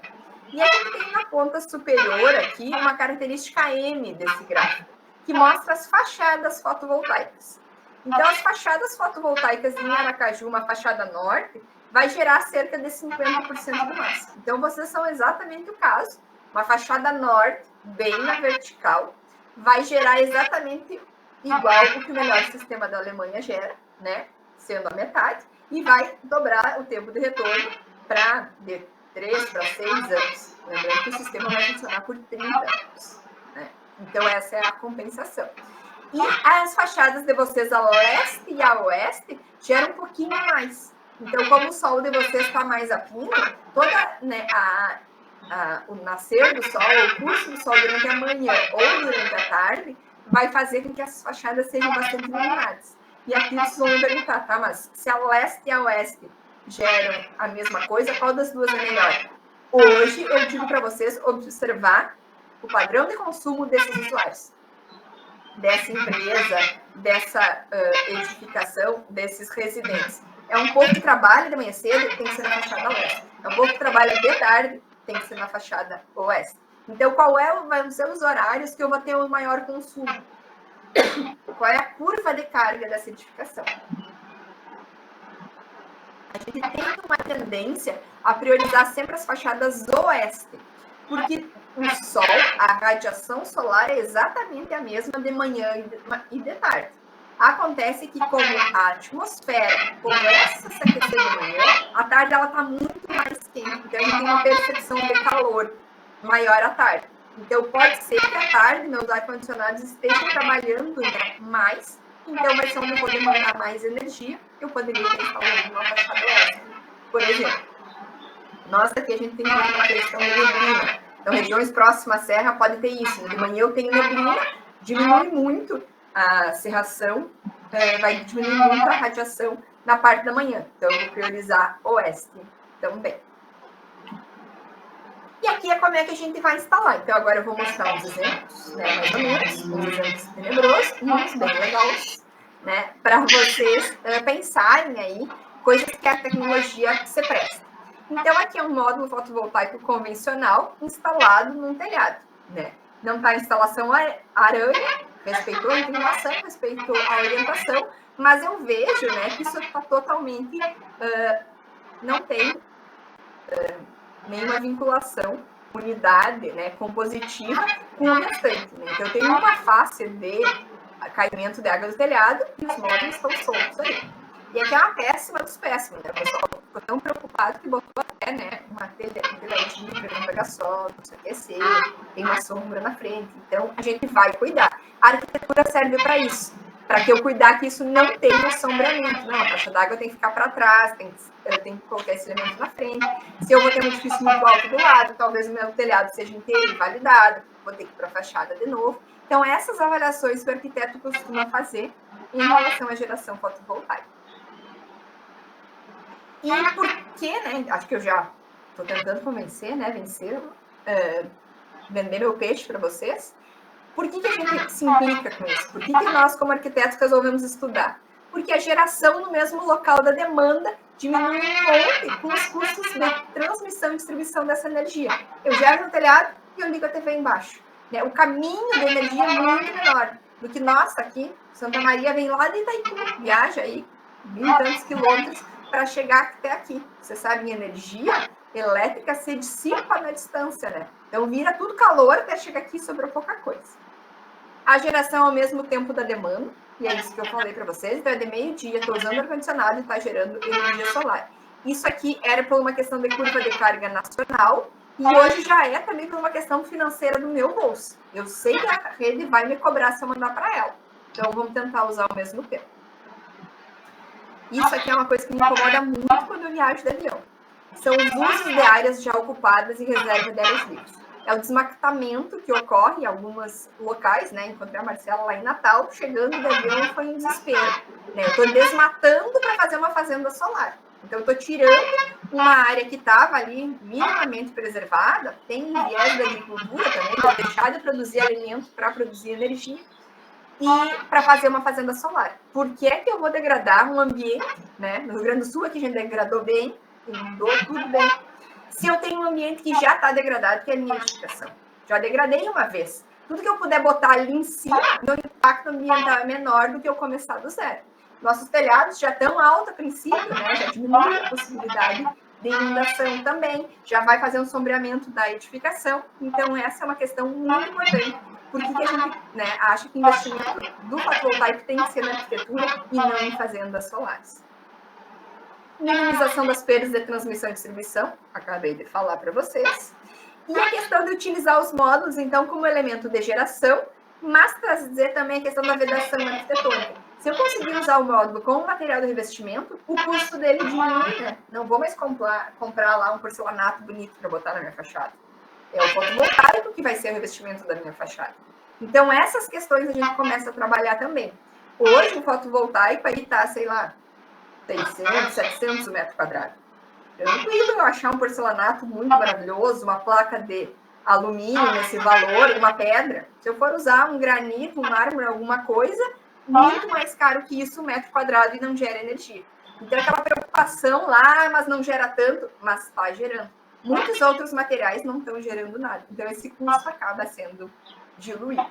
E a gente tem na ponta superior aqui uma característica M desse gráfico, que mostra as fachadas fotovoltaicas. Então, as fachadas fotovoltaicas em Aracaju, uma fachada norte, vai gerar cerca de 50% do máximo. Então, vocês são exatamente o caso. Uma fachada norte, bem na vertical, vai gerar exatamente igual o que o melhor sistema da Alemanha gera, né? Sendo a metade, e vai dobrar o tempo de retorno para de 3 para 6 anos. Lembrando que o sistema vai funcionar por 30 anos. Né? Então, essa é a compensação. E as fachadas de vocês a leste e a oeste geram um pouquinho mais. Então, como o sol de vocês está mais a pino, toda, né, o nascer do sol, o curso do sol durante a manhã ou durante a tarde, vai fazer com que as fachadas sejam bastante iluminadas. E aqui vocês vão me perguntar, tá? Mas se a leste e a oeste geram a mesma coisa, qual das duas é melhor? Hoje, eu digo para vocês observar o padrão de consumo desses usuários, dessa empresa, dessa edificação, desses residentes. É um povo que trabalha de manhã cedo, tem que ser na fachada leste. É um povo que trabalha de tarde, tem que ser na fachada oeste. Então, vão ser os horários que eu vou ter o maior consumo? Qual é a curva de carga dessa edificação? A gente tem uma tendência a priorizar sempre as fachadas oeste, porque o sol, a radiação solar é exatamente a mesma de manhã e de tarde. Acontece que, como a atmosfera começa a se aquecer de manhã, à tarde ela está muito mais quente, então a gente tem uma percepção de calor maior à tarde. Então, pode ser que à tarde meus ar-condicionados estejam trabalhando, né, mais, então vai ser onde eu vou demandar mais energia, eu poderia estar instalando uma fachada oeste, por exemplo. Nós aqui a gente tem uma questão de neblina. Então, regiões próximas à serra pode ter isso. De manhã eu tenho neblina, diminui muito a cerração, vai diminuir muito a radiação na parte da manhã. Então, eu vou priorizar oeste também. E aqui é como é que a gente vai instalar. Então, agora eu vou mostrar uns exemplos, né, mais ou menos, uns exemplos tenebrosos e uns bem legais, né, para vocês pensarem aí coisas que a tecnologia se presta. Então, aqui é um módulo fotovoltaico convencional instalado num telhado, né? Não está a instalação aranha, respeitou a inclinação, respeitou a orientação, mas eu vejo, né, que isso está totalmente, não tem nenhuma vinculação, unidade, né, compositiva com o restante. Né? Então, eu tenho uma face de caimento de água do telhado e os módulos estão soltos ali. E aqui é uma péssima dos péssimos, né? O pessoal ficou tão preocupado que botou até, né, uma telhadinha para não pegar sol, não se aquecer, tem uma sombra na frente. Então, a gente vai cuidar. A arquitetura serve para isso, para que eu cuidar que isso não tenha assombramento. Não, a caixa d'água tem que ficar para trás, eu tenho que colocar esse elemento na frente. Se eu vou ter um edifício muito alto do lado, talvez o meu telhado seja inteiro invalidado, vou ter que ir para a fachada de novo. Então, essas avaliações que o arquiteto costuma fazer em relação à geração fotovoltaica. E por que, né? Acho que eu já estou tentando convencer, né? Vender meu peixe para vocês. Por que a gente se implica com isso? Por que nós, como arquitetos, resolvemos estudar? Porque a geração no mesmo local da demanda diminui um monte com os custos de transmissão e distribuição dessa energia. Eu gero no telhado e eu ligo a TV embaixo. Né? O caminho de energia é muito menor do que nós aqui. Santa Maria vem lá de Itaipu, viaja aí 1.000 e tantos quilômetros para chegar até aqui. Você sabe, energia elétrica se dissipa na distância, né? Então vira tudo calor até chegar aqui e sobrou pouca coisa. A geração ao mesmo tempo da demanda, e é isso que eu falei para vocês, então é de meio-dia, estou usando ar-condicionado e está gerando energia solar. Isso aqui era por uma questão de curva de carga nacional, e hoje já é também por uma questão financeira do meu bolso. Eu sei que a rede vai me cobrar se eu mandar para ela. Então vamos tentar usar ao mesmo tempo. Isso aqui é uma coisa que me incomoda muito quando eu viajo de avião. São os usos de áreas já ocupadas e reserva de áreas livres. É o desmatamento que ocorre em alguns locais, né? Encontrei a Marcela lá em Natal, chegando de avião foi um desespero. Né? Eu estou desmatando para fazer uma fazenda solar. Então, eu estou tirando uma área que estava ali minimamente preservada, tem viés da agricultura também, para deixar de produzir alimentos para produzir energia, e para fazer uma fazenda solar. Por que é que eu vou degradar um ambiente, né? No Rio Grande do Sul, aqui a gente degradou bem, inundou tudo bem. Se eu tenho um ambiente que já está degradado, que é a minha edificação. Já degradei uma vez. Tudo que eu puder botar ali em cima, meu impacto ambiental é menor do que eu começar do zero. Nossos telhados já estão altos a princípio, né? Já diminui a possibilidade de inundação também, já vai fazer um sombreamento da edificação. Então, essa é uma questão muito importante. Por que a gente, né, acha que o investimento do fotovoltaico tem que ser na arquitetura e não em fazendas solares? Minimização das perdas de transmissão e distribuição, acabei de falar para vocês. E a questão de utilizar os módulos, então, como elemento de geração, mas trazer também a questão da vedação arquitetônica. Se eu conseguir usar o módulo com o material de revestimento, o custo dele diminui, né? Não vou mais comprar lá um porcelanato bonito para botar na minha fachada. É o fotovoltaico que vai ser o revestimento da minha fachada. Então, essas questões a gente começa a trabalhar também. Hoje, o fotovoltaico aí está, sei lá, 600, 700 metros quadrados. Tranquilo eu achar um porcelanato muito maravilhoso, uma placa de alumínio nesse valor, uma pedra. Se eu for usar um granito, um mármore, alguma coisa, muito mais caro que isso, um metro quadrado, e não gera energia. Então, aquela preocupação lá, mas não gera tanto, mas está gerando. Muitos outros materiais não estão gerando nada. Então, esse custo acaba sendo diluído.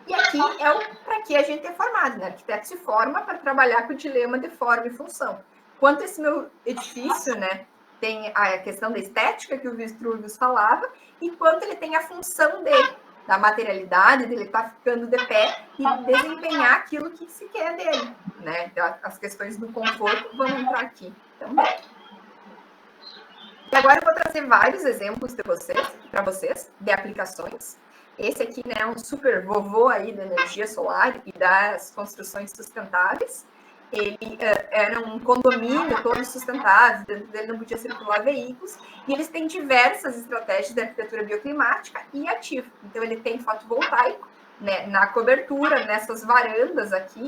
E aqui é para que a gente é formado, né? O arquiteto se forma para trabalhar com o dilema de forma e função. Quanto esse meu edifício, né, tem a questão da estética que o Vitruvius falava, e quanto ele tem a função dele, da materialidade, dele estar ficando de pé e desempenhar aquilo que se quer dele, né? Então, as questões do conforto vão entrar aqui também. E agora eu vou trazer vários exemplos para vocês, de aplicações. Esse aqui, né, é um super vovô aí da energia solar e das construções sustentáveis. Ele era um condomínio todo sustentável, dentro dele não podia circular veículos, e eles têm diversas estratégias de arquitetura bioclimática e ativa. Então, ele tem fotovoltaico, né, na cobertura, nessas varandas aqui,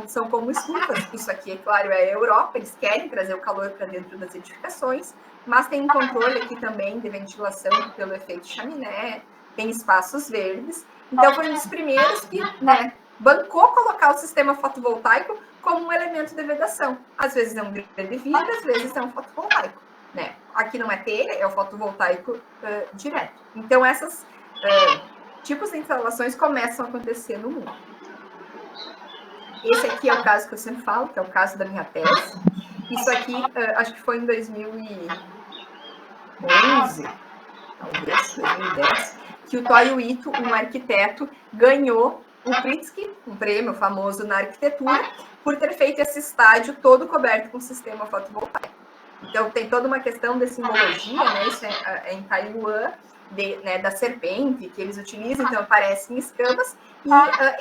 são como estufas. Isso aqui, é claro, é a Europa, eles querem trazer o calor para dentro das edificações, mas tem um controle aqui também de ventilação pelo efeito chaminé, tem espaços verdes. Então, foi um dos primeiros que, né, bancou colocar o sistema fotovoltaico como um elemento de vedação. Às vezes é um grande vidro, às vezes é um fotovoltaico. Né? Aqui não é telha, é o fotovoltaico direto. Então, esses tipos de instalações começam a acontecer no mundo. Esse aqui é o caso que eu sempre falo, que é o caso da minha tese. Isso aqui, acho que foi em 2011, talvez, 2010, que o Toyo Ito, um arquiteto, ganhou o Pritzker, um prêmio famoso na arquitetura, por ter feito esse estádio todo coberto com sistema fotovoltaico. Então, tem toda uma questão de simbologia, né? Isso é em Taiwan, né, da serpente que eles utilizam, então aparecem escamas, e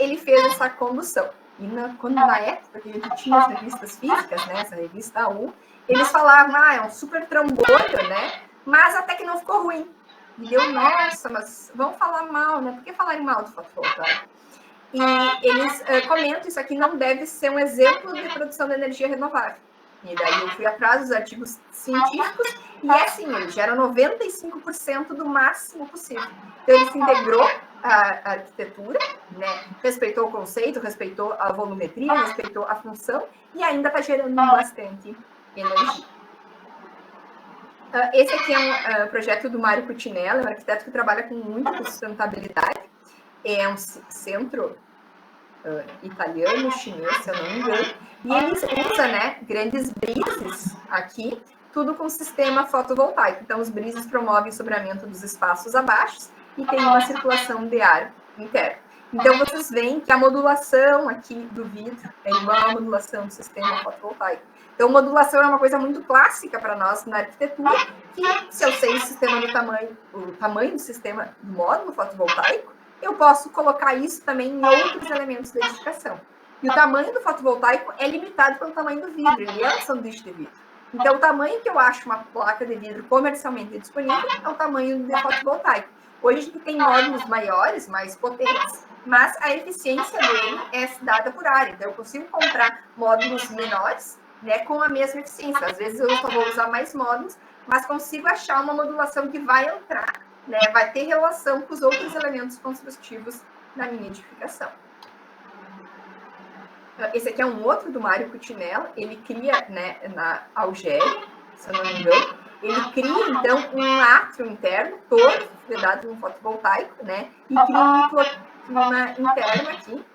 ele fez essa condução. E na época que a gente tinha as revistas físicas, né, essa revista A1, eles falavam, é um super trambolho, né? Mas até que não ficou ruim. E eu, nossa, mas vamos falar mal, né? Por que falarem mal do fotovoltaico? E eles comentam, isso aqui não deve ser um exemplo de produção de energia renovável. E daí eu fui atrás dos artigos científicos, e é assim, ele gera 95% do máximo possível. Então, ele se integrou à arquitetura, né? Respeitou o conceito, respeitou a volumetria, respeitou a função, e ainda está gerando bastante energia. Esse aqui é um projeto do Mário Cucinella, um arquiteto que trabalha com muita sustentabilidade. É um centro italiano, chinês, se eu não me engano, e ele usa, né, grandes brises aqui, tudo com sistema fotovoltaico. Então, os brises promovem o sobreamento dos espaços abaixo e tem uma circulação de ar interno. Então, vocês veem que a modulação aqui do vidro é igual à modulação do sistema fotovoltaico. Então, modulação é uma coisa muito clássica para nós na arquitetura, que se eu sei o tamanho do sistema do módulo fotovoltaico, eu posso colocar isso também em outros elementos da edificação. E o tamanho do fotovoltaico é limitado pelo tamanho do vidro, ele é um sanduíche de vidro. Então, o tamanho que eu acho uma placa de vidro comercialmente disponível é o tamanho do fotovoltaico. Hoje a gente tem módulos maiores, mais potentes, mas a eficiência dele é dada por área. Então, eu consigo comprar módulos menores, né, com a mesma eficiência. Às vezes eu só vou usar mais módulos, mas consigo achar uma modulação que vai entrar, né, vai ter relação com os outros elementos construtivos na minha edificação. Esse aqui é um outro do Mário Cutinella, ele cria, né, na Algéria, se eu não me engano, ele cria, então, um átrio interno, todo vedado no fotovoltaico, né, e cria um microclima interno aqui.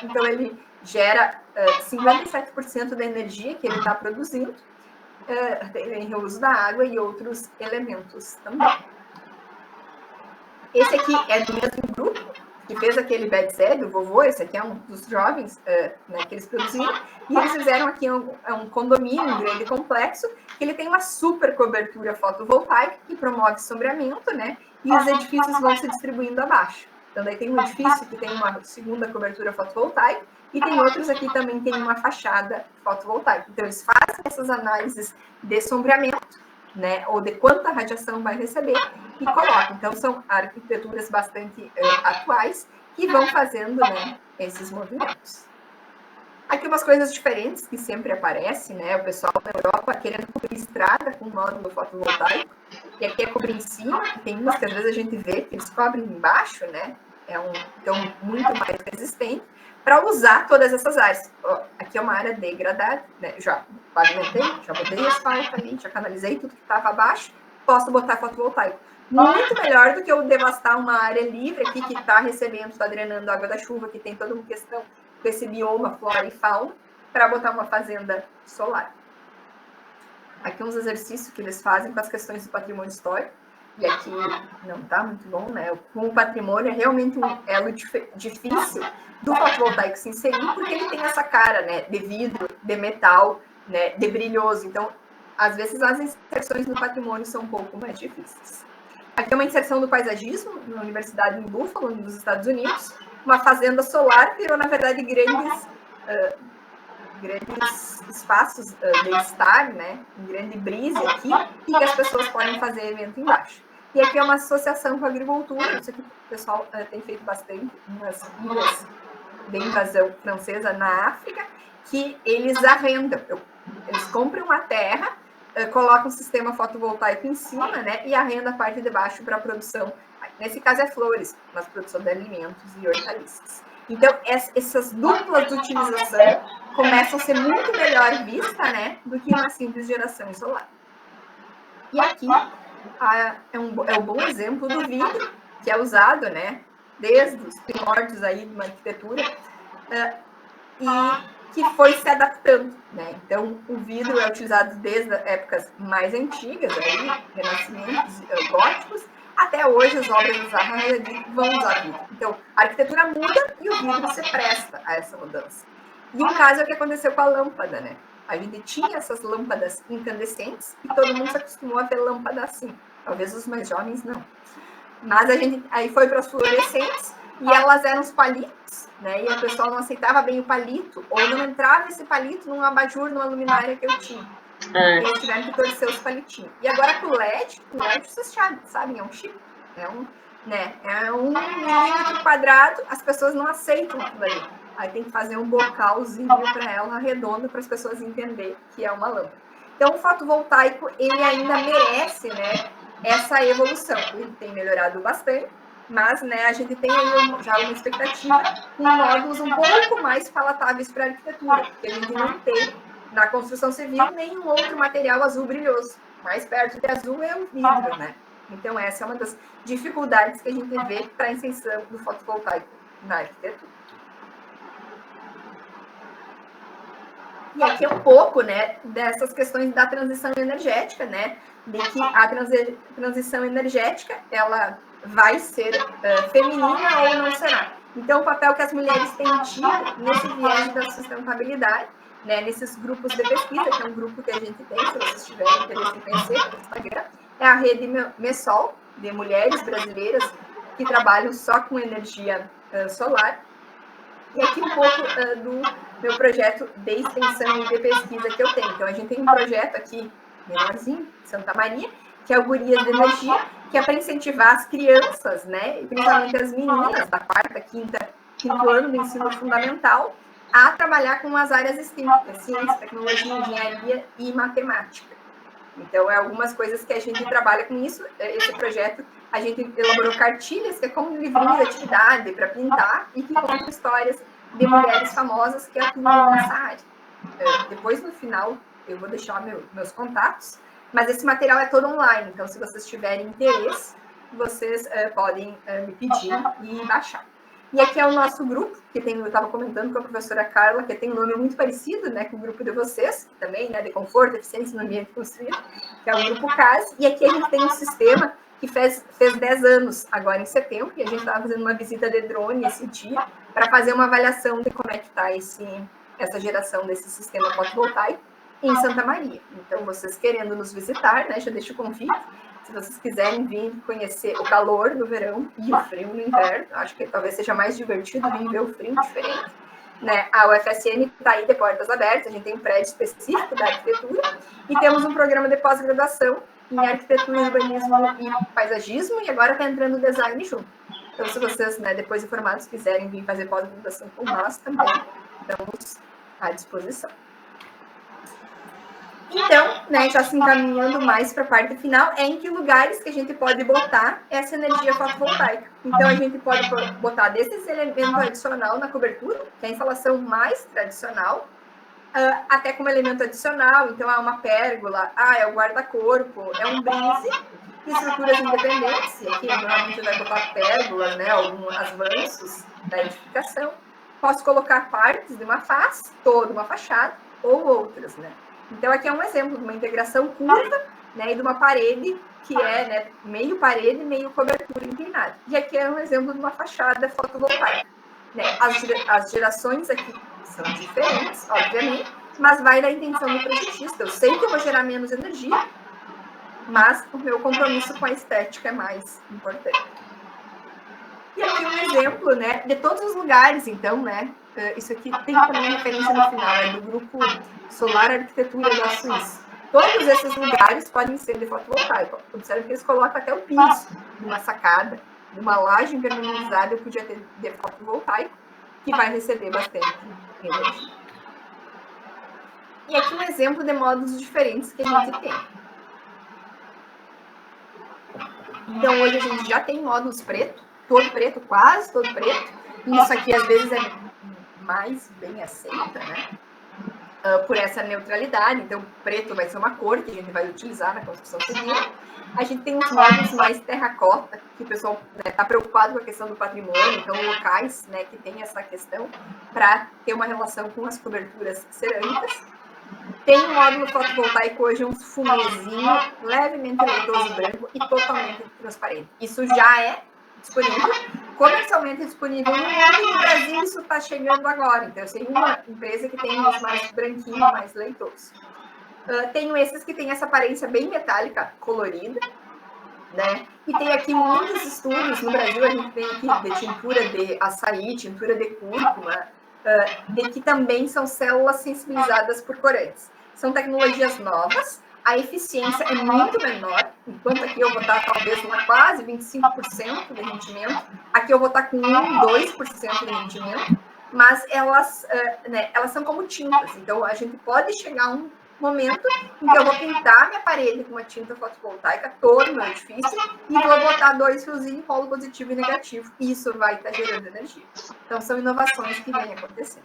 Então, ele gera 57% da energia que ele está produzindo, em reuso da água e outros elementos também. Esse aqui é do mesmo grupo que fez aquele bed-set do vovô, esse aqui é um dos jovens, né, que eles produziram, e eles fizeram aqui um condomínio, um grande complexo, que ele tem uma super cobertura fotovoltaica, que promove sombreamento, né, e os edifícios vão se distribuindo abaixo. Então, daí tem um edifício que tem uma segunda cobertura fotovoltaica, e tem outros aqui também que tem uma fachada fotovoltaica. Então, eles fazem essas análises de sombreamento, né, ou de quanta radiação vai receber, e colocam. Então, são arquiteturas bastante atuais que vão fazendo, né, esses movimentos. Aqui umas coisas diferentes que sempre aparecem, né, o pessoal na Europa querendo cobrir estrada com módulo fotovoltaico, e aqui é cobrir em cima, tem umas que às vezes a gente vê que eles cobrem embaixo, né, então muito mais resistente, para usar todas essas áreas. Aqui é uma área degradada, né? Já pavimentei, já botei asfalto ali, já canalizei tudo que estava abaixo, posso botar fotovoltaico. Muito melhor do que eu devastar uma área livre aqui que está recebendo, está drenando água da chuva, que tem toda uma questão com esse bioma, flora e fauna, para botar uma fazenda solar. Aqui uns exercícios que eles fazem com as questões do patrimônio histórico, e aqui não está muito bom, né? Com o patrimônio é realmente um elo difícil do fotovoltaico se inserir, porque ele tem essa cara, né, de vidro, de metal, né, de brilhoso. Então, às vezes, as inserções no patrimônio são um pouco mais difíceis. Aqui é uma inserção do paisagismo, na Universidade em Buffalo, nos Estados Unidos. Uma fazenda solar virou, na verdade, grandes espaços de estar, né, um grande brise aqui, e que as pessoas podem fazer evento embaixo. E aqui é uma associação com a agricultura, isso aqui o pessoal tem feito bastante nas ilhas de invasão francesa na África, que eles arrendam, eles compram uma terra, colocam um sistema fotovoltaico em cima, né, e arrendam a parte de baixo para a produção, nesse caso é flores, mas produção de alimentos e hortaliças. Então, essas duplas de utilização começam a ser muito melhor vista, né, do que uma simples geração solar. E aqui é um bom exemplo do vidro, que é usado, né, desde os primórdios aí de uma arquitetura, e que foi se adaptando, né? Então, o vidro é utilizado desde épocas mais antigas, aí, renascimentos, góticos, até hoje as obras da Zaha Hadid vão usar vidro. Então, a arquitetura muda e o vidro se presta a essa mudança. E um caso é o que aconteceu com a lâmpada, né? A gente tinha essas lâmpadas incandescentes e todo mundo se acostumou a ver lâmpada assim. Talvez os mais jovens não. Mas a gente aí foi para as fluorescentes e elas eram os palitos, né? E a pessoa não aceitava bem o palito, ou não entrava esse palito num abajur, numa luminária que eu tinha. Eles tiveram que torcer os palitinhos. E agora com o LED vocês sabem, é um chip. É um milímetro quadrado, as pessoas não aceitam aquilo ali. Aí tem que fazer um bocalzinho para ela, redonda, para as pessoas entenderem que é uma lâmpada. Então, o fotovoltaico, ele ainda merece, né, essa evolução. Ele tem melhorado bastante, mas, né, a gente tem aí já uma expectativa com módulos um pouco mais palatáveis para a arquitetura, porque a gente não tem, na construção civil, nenhum outro material azul brilhoso. Mais perto de azul é o vidro, né? Então, essa é uma das dificuldades que a gente vê para a inserção do fotovoltaico na arquitetura. E aqui é um pouco, né, dessas questões da transição energética, né, de que a transição energética, ela vai ser feminina ou não será. Então, o papel que as mulheres têm tido nesse viés da sustentabilidade, né, nesses grupos de pesquisa, que é um grupo que a gente tem, se vocês tiverem interesse em conhecer, no Instagram, é a rede MESOL, de mulheres brasileiras que trabalham só com energia solar. E aqui um pouco do meu projeto de extensão e de pesquisa que eu tenho. Então, a gente tem um projeto aqui, menorzinho, Santa Maria, que é o Gurias de Energia, que é para incentivar as crianças, né, e principalmente as meninas da quarta, quinto ano do ensino fundamental, a trabalhar com as áreas STEM, que é ciência, tecnologia, engenharia e matemática. Então, é algumas coisas que a gente trabalha com isso. Esse projeto, a gente elaborou cartilhas, que é como livrinhos de atividade para pintar, e que contam histórias de mulheres famosas que atuam nessa área. Depois, no final, eu vou deixar meus contatos, mas esse material é todo online, então, se vocês tiverem interesse, vocês podem me pedir e baixar. E aqui é o nosso grupo, que eu estava comentando com a professora Carla, que tem um nome muito parecido, né, com o grupo de vocês, também, né, de conforto, eficiência no ambiente construído, que é o grupo CAS, e aqui a gente tem um sistema que fez 10 anos, agora em setembro, e a gente estava fazendo uma visita de drone esse dia, para fazer uma avaliação de como é que está essa geração desse sistema fotovoltaico em Santa Maria. Então, vocês querendo nos visitar, né, já deixo o convite, se vocês quiserem vir conhecer o calor no verão e o frio no inverno, acho que talvez seja mais divertido vir ver o frio diferente. Né? A UFSM está aí de portas abertas, a gente tem um prédio específico da arquitetura e temos um programa de pós-graduação em arquitetura, urbanismo e paisagismo, e agora está entrando o design junto. Então, se vocês, né, depois de formados, quiserem vir fazer pós-graduação com nós, também estamos à disposição. Então, né, já se encaminhando mais para a parte final, é em que lugares que a gente pode botar essa energia fotovoltaica. Então, a gente pode botar desses elementos adicional na cobertura, que é a instalação mais tradicional, até como elemento adicional. Então, há uma pérgola, é o guarda-corpo, é um brise, estruturas independentes, e aqui normalmente vai botar pérgolas, né, alguns avanços da edificação. Posso colocar partes de uma face, toda uma fachada, ou outras, né? Então, aqui é um exemplo de uma integração curva, né, e de uma parede que é, né, meio parede, meio cobertura inclinada. E aqui é um exemplo de uma fachada fotovoltaica. Né? As gerações aqui são diferentes, obviamente, mas vai da intenção do projetista. Eu sei que eu vou gerar menos energia, mas o meu compromisso com a estética é mais importante. E aqui um exemplo, né, de todos os lugares, então, né, isso aqui tem também referência no final, é do grupo Solar Arquitetura da Suíça. Todos esses lugares podem ser de fotovoltaico. Observe que eles colocam até o piso de uma sacada, de uma laje impermeabilizada, eu podia ter de fotovoltaico, que vai receber bastante energia. E aqui um exemplo de módulos diferentes que a gente tem. Então, hoje a gente já tem módulos preto, todo preto, quase todo preto. Isso aqui, às vezes, é mais bem aceita, né? Por essa neutralidade. Então, preto vai ser uma cor que a gente vai utilizar na construção civil. A gente tem uns módulos mais terracota, que o pessoal está, né, preocupado com a questão do patrimônio, então locais, né, que tem essa questão para ter uma relação com as coberturas cerâmicas. Tem um módulo fotovoltaico hoje, um fumezinho levemente leitoso branco e totalmente transparente. Isso já é disponível, comercialmente disponível no mundo, e no Brasil isso está chegando agora. Então, eu sei uma empresa que tem os mais branquinho, mais leitoso. Tenho esses que têm essa aparência bem metálica, colorida, né? E tem aqui muitos estudos, no Brasil a gente tem aqui de tintura de açaí, tintura de cúrcuma, de que também são células sensibilizadas por corantes. São tecnologias novas, a eficiência é muito menor, enquanto aqui eu vou estar talvez uma quase 25% de rendimento, aqui eu vou estar com 2% de rendimento, mas elas, né, elas são como tintas, então a gente pode chegar a um momento em que eu vou pintar minha parede com uma tinta fotovoltaica, todo o meu edifício, e vou botar 2 fiozinhos, polo positivo e negativo, e isso vai estar gerando energia. Então, são inovações que vêm acontecendo.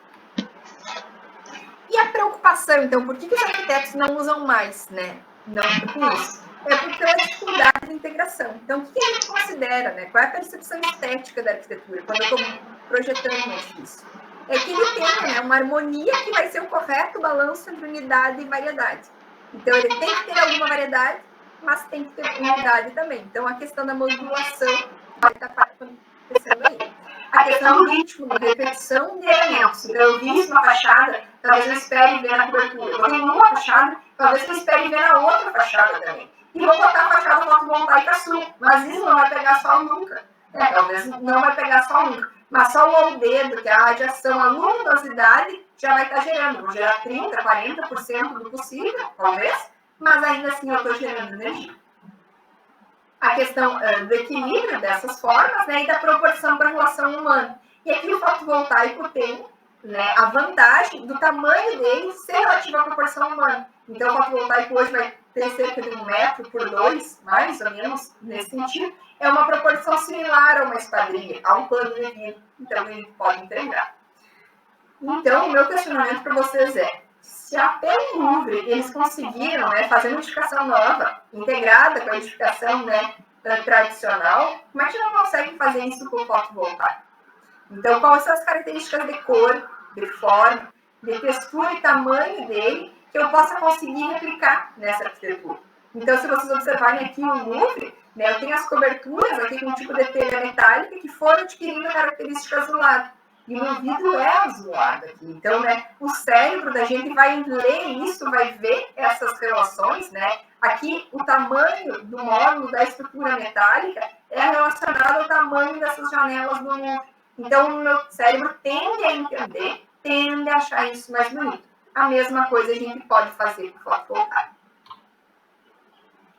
E a preocupação, então, por que os arquitetos não usam mais, né? Não por isso. É porque a dificuldade de integração. Então, o que a gente considera, né? Qual é a percepção estética da arquitetura quando eu estou projetando um edifício? é que ele tenha, né, uma harmonia que vai ser o correto balanço entre unidade e variedade. Então, ele tem que ter alguma variedade, mas tem que ter unidade também. Então, a questão da modulação vai estar acontecendo aí. A questão do ritmo, da repetição de elementos. Então, eu vi isso na fachada, talvez eu espere ver na cobertura. Eu tenho uma fachada, talvez eu espere ver na outra fachada também. E vou botar a fachada fotovoltaica sul, mas isso não vai pegar sol nunca. Talvez não vai pegar sol nunca. Mas só o albedo, que é a radiação, a luminosidade, já vai estar gerando. Vou gerar 30%, 40% do possível, talvez, mas ainda assim eu estou gerando energia. A questão do equilíbrio dessas formas, né, e da proporção para a relação humana. E aqui o fotovoltaico tem, né, a vantagem do tamanho dele ser relativo à proporção humana. Então, o fotovoltaico hoje vai ter cerca de 1 metro por 2, mais ou menos, nesse sentido. É uma proporção similar a uma esquadrilha, a um pano de vidro. Então, ele pode integrar. Então, o meu questionamento para vocês é, se até em Louvre eles conseguiram, né, fazer uma edificação nova, integrada com a edificação, né, tradicional, como é que não conseguem fazer isso com o fotovoltaico? Então, quais são as características de cor, de forma, de textura e tamanho dele que eu possa conseguir replicar nessa arquitetura? Então, se vocês observarem aqui o Louvre, né, eu tenho as coberturas aqui com um tipo de telha metálica que foram adquirindo características azuladas. E o vidro é azulado aqui. Então, né, o cérebro da gente vai ler isso, vai ver essas relações, né? Aqui, o tamanho do módulo da estrutura metálica é relacionado ao tamanho dessas janelas do Louvre. Então, o meu cérebro tende a entender, tende a achar isso mais bonito. A mesma coisa a gente pode fazer com fotovoltaico.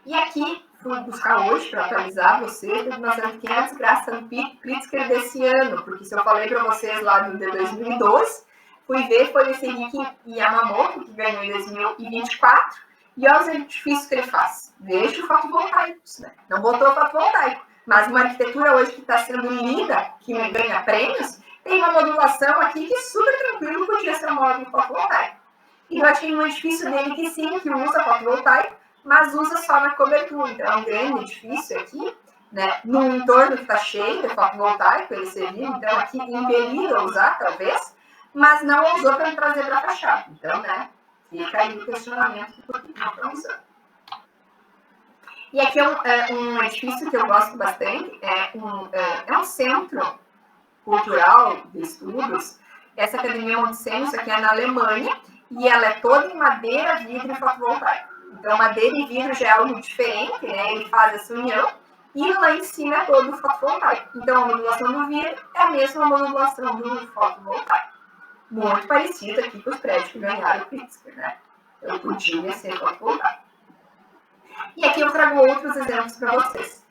E aqui, fui buscar hoje para atualizar vocês, nós temos 500 graças no Pritzker desse ano, porque se eu falei para vocês lá do de 2012, fui ver, foi esse Rick Yamamoto, que ganhou em 2024, e olha os edifícios que ele faz. Veja o fotovoltaico, né? Não botou fotovoltaico, mas uma arquitetura hoje que está sendo lida, que ganha prêmios, tem uma modulação aqui que super tranquilo podia ser um módulo fotovoltaico. E eu achei um edifício dele que sim, que usa fotovoltaico, mas usa só na cobertura. Então, é um grande edifício aqui, né, num entorno que está cheio de fotovoltaico, ele seria, então, aqui impelido a usar, talvez, mas não usou para trazer para a fachada. Então, né, fica aí o questionamento do porquê não estão usando. E aqui é um edifício que eu gosto bastante, é um centro cultural de estudos. Essa academia Montessori, aqui é na Alemanha, e ela é toda em madeira, vidro e fotovoltaico. Então, madeira e vidro já é algo diferente, né? Ele faz essa união, e lá em cima é todo o fotovoltaico. Então, a modulação do vidro é a mesma modulação do fotovoltaico. Muito parecido aqui com os prédios que ganharam o Pritzker, né? Eu podia ser fotovoltaico. E aqui eu trago outros exemplos para vocês.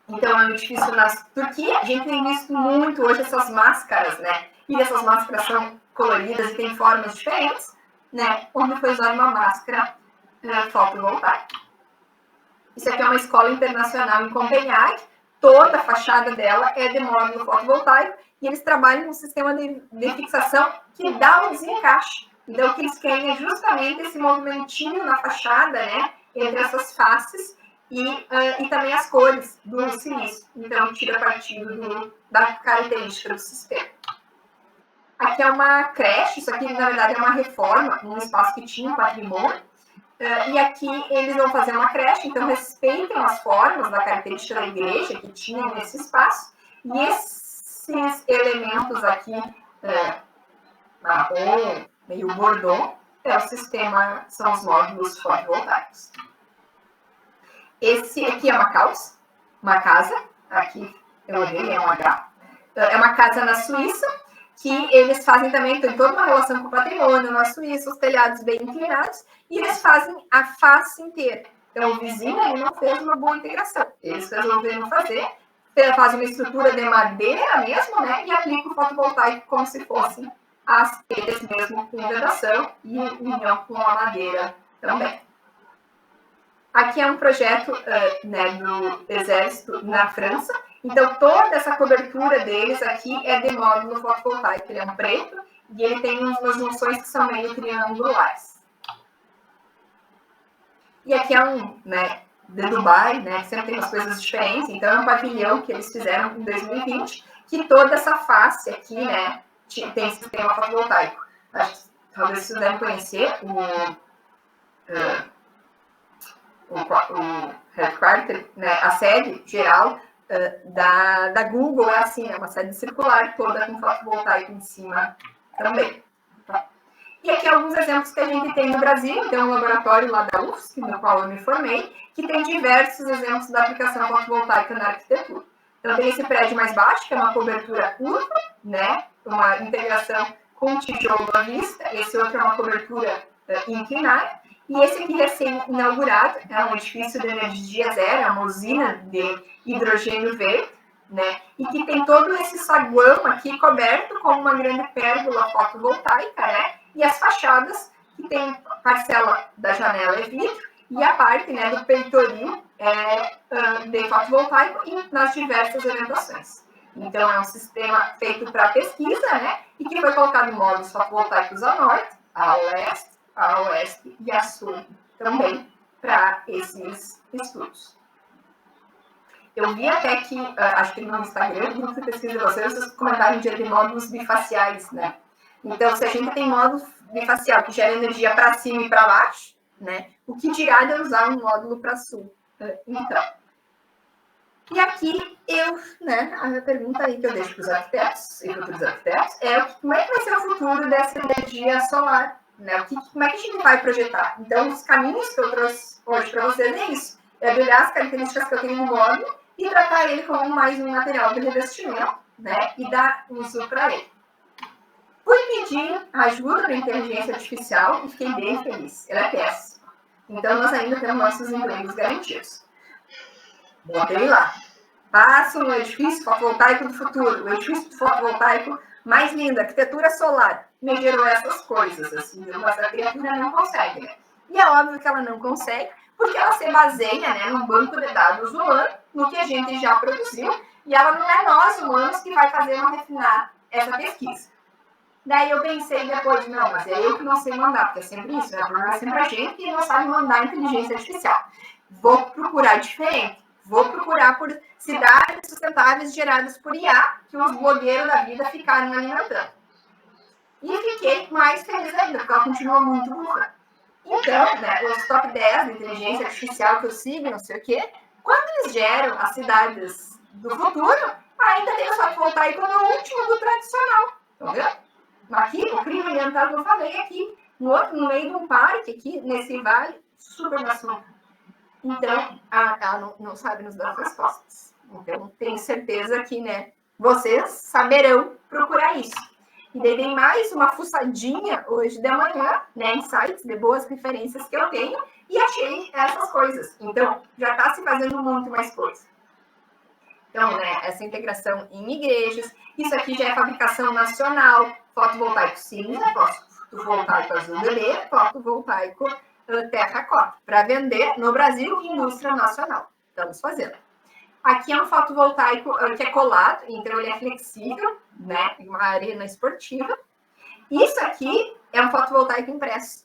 Então, é um edifício na Turquia. A gente tem visto muito hoje essas máscaras, né? E essas máscaras são coloridas e têm formas diferentes, né? Onde foi usada uma máscara fotovoltaica. Isso aqui é uma escola internacional em Copenhague. Toda a fachada dela é de módulo fotovoltaico e eles trabalham com um sistema de fixação que dá um desencaixe. Então, o que eles querem é justamente esse movimentinho na fachada, né? Entre essas faces e também as cores do silício. Então, tira partido da característica do sistema. Aqui é uma creche, isso aqui na verdade é uma reforma, um espaço que tinha um patrimônio. E aqui eles vão fazer uma creche, então respeitam as formas da característica da igreja que tinha nesse espaço. E esses elementos aqui, marrom, meio bordô, é o sistema, são os módulos fotovoltaicos. Esse aqui é uma casa, aqui eu olhei, é um H. É uma casa na Suíça, que eles fazem também, tem toda uma relação com o patrimônio na Suíça, os telhados bem inclinados, e eles fazem a face inteira. Então, o vizinho ele não fez uma boa integração. Eles resolveram fazem uma estrutura de madeira mesmo, né, e aplicam o fotovoltaico como se fossem as telhas mesmo com vedação e união com a madeira também. Aqui é um projeto né, do Exército na França. Então, toda essa cobertura deles aqui é de módulo fotovoltaico. Ele é um preto e ele tem umas junções que são meio triangulares. E aqui é de Dubai, né, que sempre tem umas coisas diferentes. Então, é um pavilhão que eles fizeram em 2020, que toda essa face aqui, né, tem sistema fotovoltaico. Acho que talvez vocês devem conhecer o headquarter, né, a sede geral da Google é assim, é uma sede circular toda com fotovoltaico em cima também. Tá? E aqui alguns exemplos que a gente tem no Brasil, tem um laboratório lá da UFSC, no qual eu me formei, que tem diversos exemplos da aplicação fotovoltaica na arquitetura. Então tem esse prédio mais baixo, que é uma cobertura curva, né, uma integração com tijolo à vista, esse outro é uma cobertura inclinada, e esse aqui recém-inaugurado é um edifício de energia zero, é uma usina de hidrogênio verde, né? E que tem todo esse saguão aqui coberto com uma grande pérgola fotovoltaica, né? E as fachadas, que tem parcela da janela é vidro, e a parte, né, do peitoril de fotovoltaico nas diversas orientações. Então, é um sistema feito para pesquisa, né? E que foi colocado módulos fotovoltaicos a norte, a leste, a oeste e a sul também para esses estudos. Eu vi até que, acho que no Instagram, no grupo de pesquisa de vocês comentaram de módulos bifaciais, né? Então, se a gente tem módulo bifacial que gera energia para cima e para baixo, né? O que dirá de usar um módulo para sul? Então, e aqui né, a pergunta aí que eu deixo para os arquitetos e futuros arquitetos é como é que vai ser o futuro dessa energia solar? Né? Como é que a gente vai projetar? Então, os caminhos que eu trouxe hoje para vocês é isso. É olhar as características que eu tenho no módulo e tratar ele como mais um material de revestimento, né? E dar uso para ele. Fui pedir ajuda da inteligência artificial e fiquei bem feliz. Ela é péssima. Então, nós ainda temos nossos empregos garantidos. Botei lá. Faço um edifício fotovoltaico do futuro. O edifício fotovoltaico mais lindo, arquitetura solar. Me gerou essas coisas, assim, mas a criatura não consegue, né? E é óbvio que ela não consegue, porque ela se baseia, né, num banco de dados humano, no que a gente já produziu, e ela não é nós, humanos, que vai fazer uma refinar essa pesquisa. Daí eu pensei depois, não, mas é eu que não sei mandar, porque é sempre isso, né? O problema é sempre a gente que não sabe mandar inteligência artificial. Vou procurar diferente. Vou procurar por cidades sustentáveis geradas por IA, que os blogueiros da vida ficaram alimentando. E fiquei mais feliz ainda, porque ela continua muito burra. Então, né, os top 10 de inteligência artificial que eu sigo, não sei o quê, quando eles geram as cidades do futuro, ainda tem o fotovoltaico no último do tradicional. Estão vendo? Aqui, o crime ambiental que eu falei aqui, no meio de um parque, aqui, nesse vale, super maçom. Então, ela não sabe nos dar respostas. Então, tenho certeza que, né, vocês saberão procurar isso. E dei mais uma fuçadinha hoje de manhã, né, em sites de boas referências que eu tenho, e achei essas coisas. Então, já está se fazendo muito mais coisa. Então, né, essa integração em igrejas, isso aqui já é fabricação nacional, fotovoltaico cinza, fotovoltaico azul bebê, fotovoltaico terracota, para vender no Brasil e indústria nacional. Estamos fazendo. Aqui é um fotovoltaico que é colado, então ele é flexível, né? Uma arena esportiva. Isso aqui é um fotovoltaico impresso.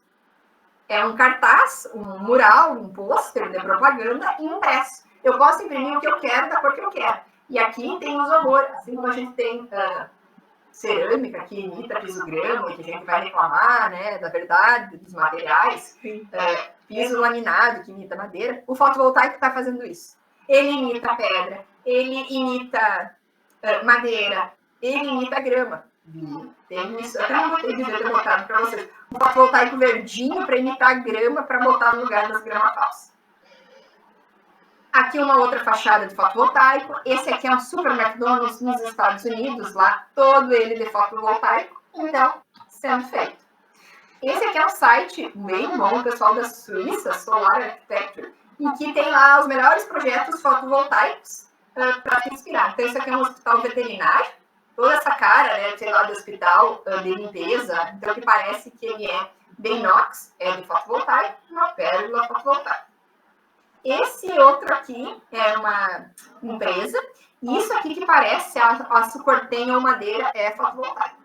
É um cartaz, um mural, um pôster de propaganda impresso. Eu posso imprimir o que eu quero da cor que eu quero. E aqui tem os horrores, assim como a gente tem cerâmica que imita pisograma, que a gente vai reclamar, né, da verdade, dos materiais, piso laminado que imita madeira. O fotovoltaico está fazendo isso. Ele imita pedra, ele imita madeira, ele imita grama. Tem isso, até não botei de ter botado para vocês. Um fotovoltaico verdinho para imitar grama, para botar no lugar das gramas falsas. Aqui uma outra fachada de fotovoltaico. Esse aqui é um super McDonald's nos Estados Unidos, lá todo ele de fotovoltaico. Então, sendo feito. Esse aqui é um site bem bom, pessoal da Suíça, Solar Architecture, e que tem lá os melhores projetos fotovoltaicos para se inspirar. Então, isso aqui é um hospital veterinário, toda essa cara, né, sei lá, do hospital de limpeza, então que parece que ele é de inox, é de fotovoltaico, uma pérola fotovoltaica. Esse outro aqui é uma empresa, e isso aqui que parece aço cortenha ou madeira é fotovoltaico.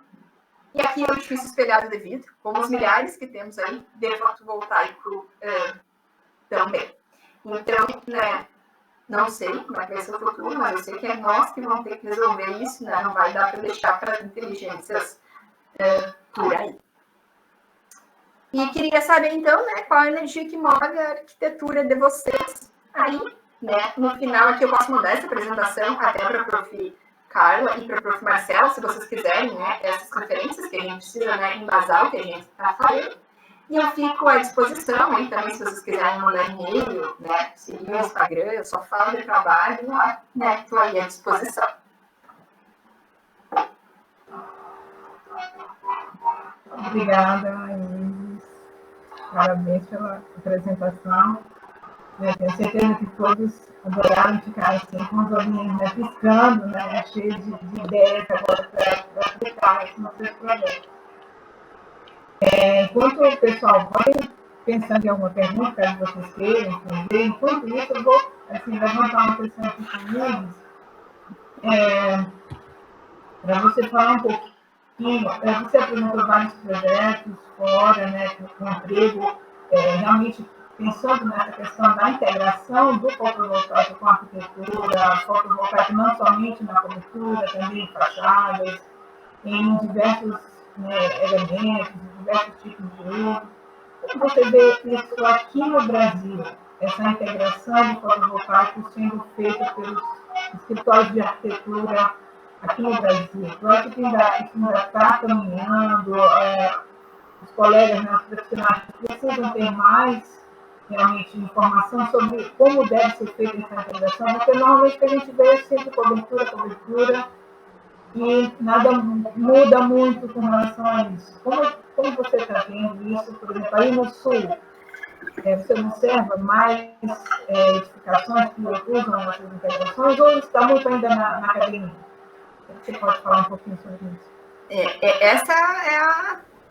E aqui é o edifício espelhado de vidro, como os milhares que temos aí de fotovoltaico também. Então, né, não sei como é que vai ser o futuro, mas eu sei que é nós que vamos ter que resolver isso, né? Não vai dar para deixar para as inteligências por aí. E queria saber, então, né, qual a energia que move a arquitetura de vocês aí, né? No final aqui eu posso mandar essa apresentação até para a prof. Carla e para a prof. Marcela, se vocês quiserem, né, essas referências que a gente precisa, né, embasar o que a gente está falando. E eu fico à disposição, hein, também, se vocês quiserem mandar e-mail, né, seguir o Instagram, eu só falo de trabalho, né, estou aí à disposição. Obrigada, Isis. Parabéns pela apresentação. Eu tenho certeza que todos adoraram ficar assim, com os olhinhos, né, piscando, né, cheios de ideias agora para aplicar isso no seu projeto. Enquanto o pessoal vai pensando em alguma pergunta, caso vocês queiram fazer, enquanto isso eu vou assim, levantar uma questão aqui comigo, para você falar um pouquinho. Você apresentou vários projetos fora, né, com emprego, realmente pensando nessa questão da integração do fotovoltaico com a arquitetura, fotovoltaico não somente na cobertura, também em fachadas, em diversos, né, elementos, diversos tipos de uso. Como você vê isso aqui no Brasil, essa integração do fotovoltaico sendo feita pelos escritórios de arquitetura aqui no Brasil? Eu acho que ainda está caminhando, os colegas, né, os profissionais precisam ter mais realmente informação sobre como deve ser feita essa integração, porque normalmente a gente vê sempre cobertura, e nada muda muito com relação a isso. Como você está vendo isso, por exemplo, aí no Sul? Você observa mais edificações que usam essas integrações ou está muito ainda na academia? Você pode falar um pouquinho sobre isso? Essa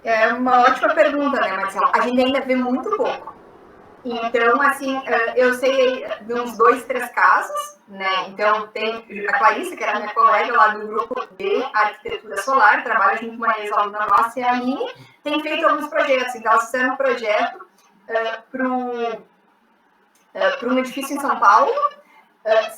é uma ótima pergunta, né, Marcelo? A gente ainda vê muito pouco. Então, assim, eu sei de uns 2, 3 casos, né? Então, tem a Clarissa, que era minha colega lá do grupo de arquitetura solar, trabalha junto com uma ex-aluna nossa, e a Aline, tem feito alguns projetos. Então, elas fizeram um projeto para um edifício em São Paulo.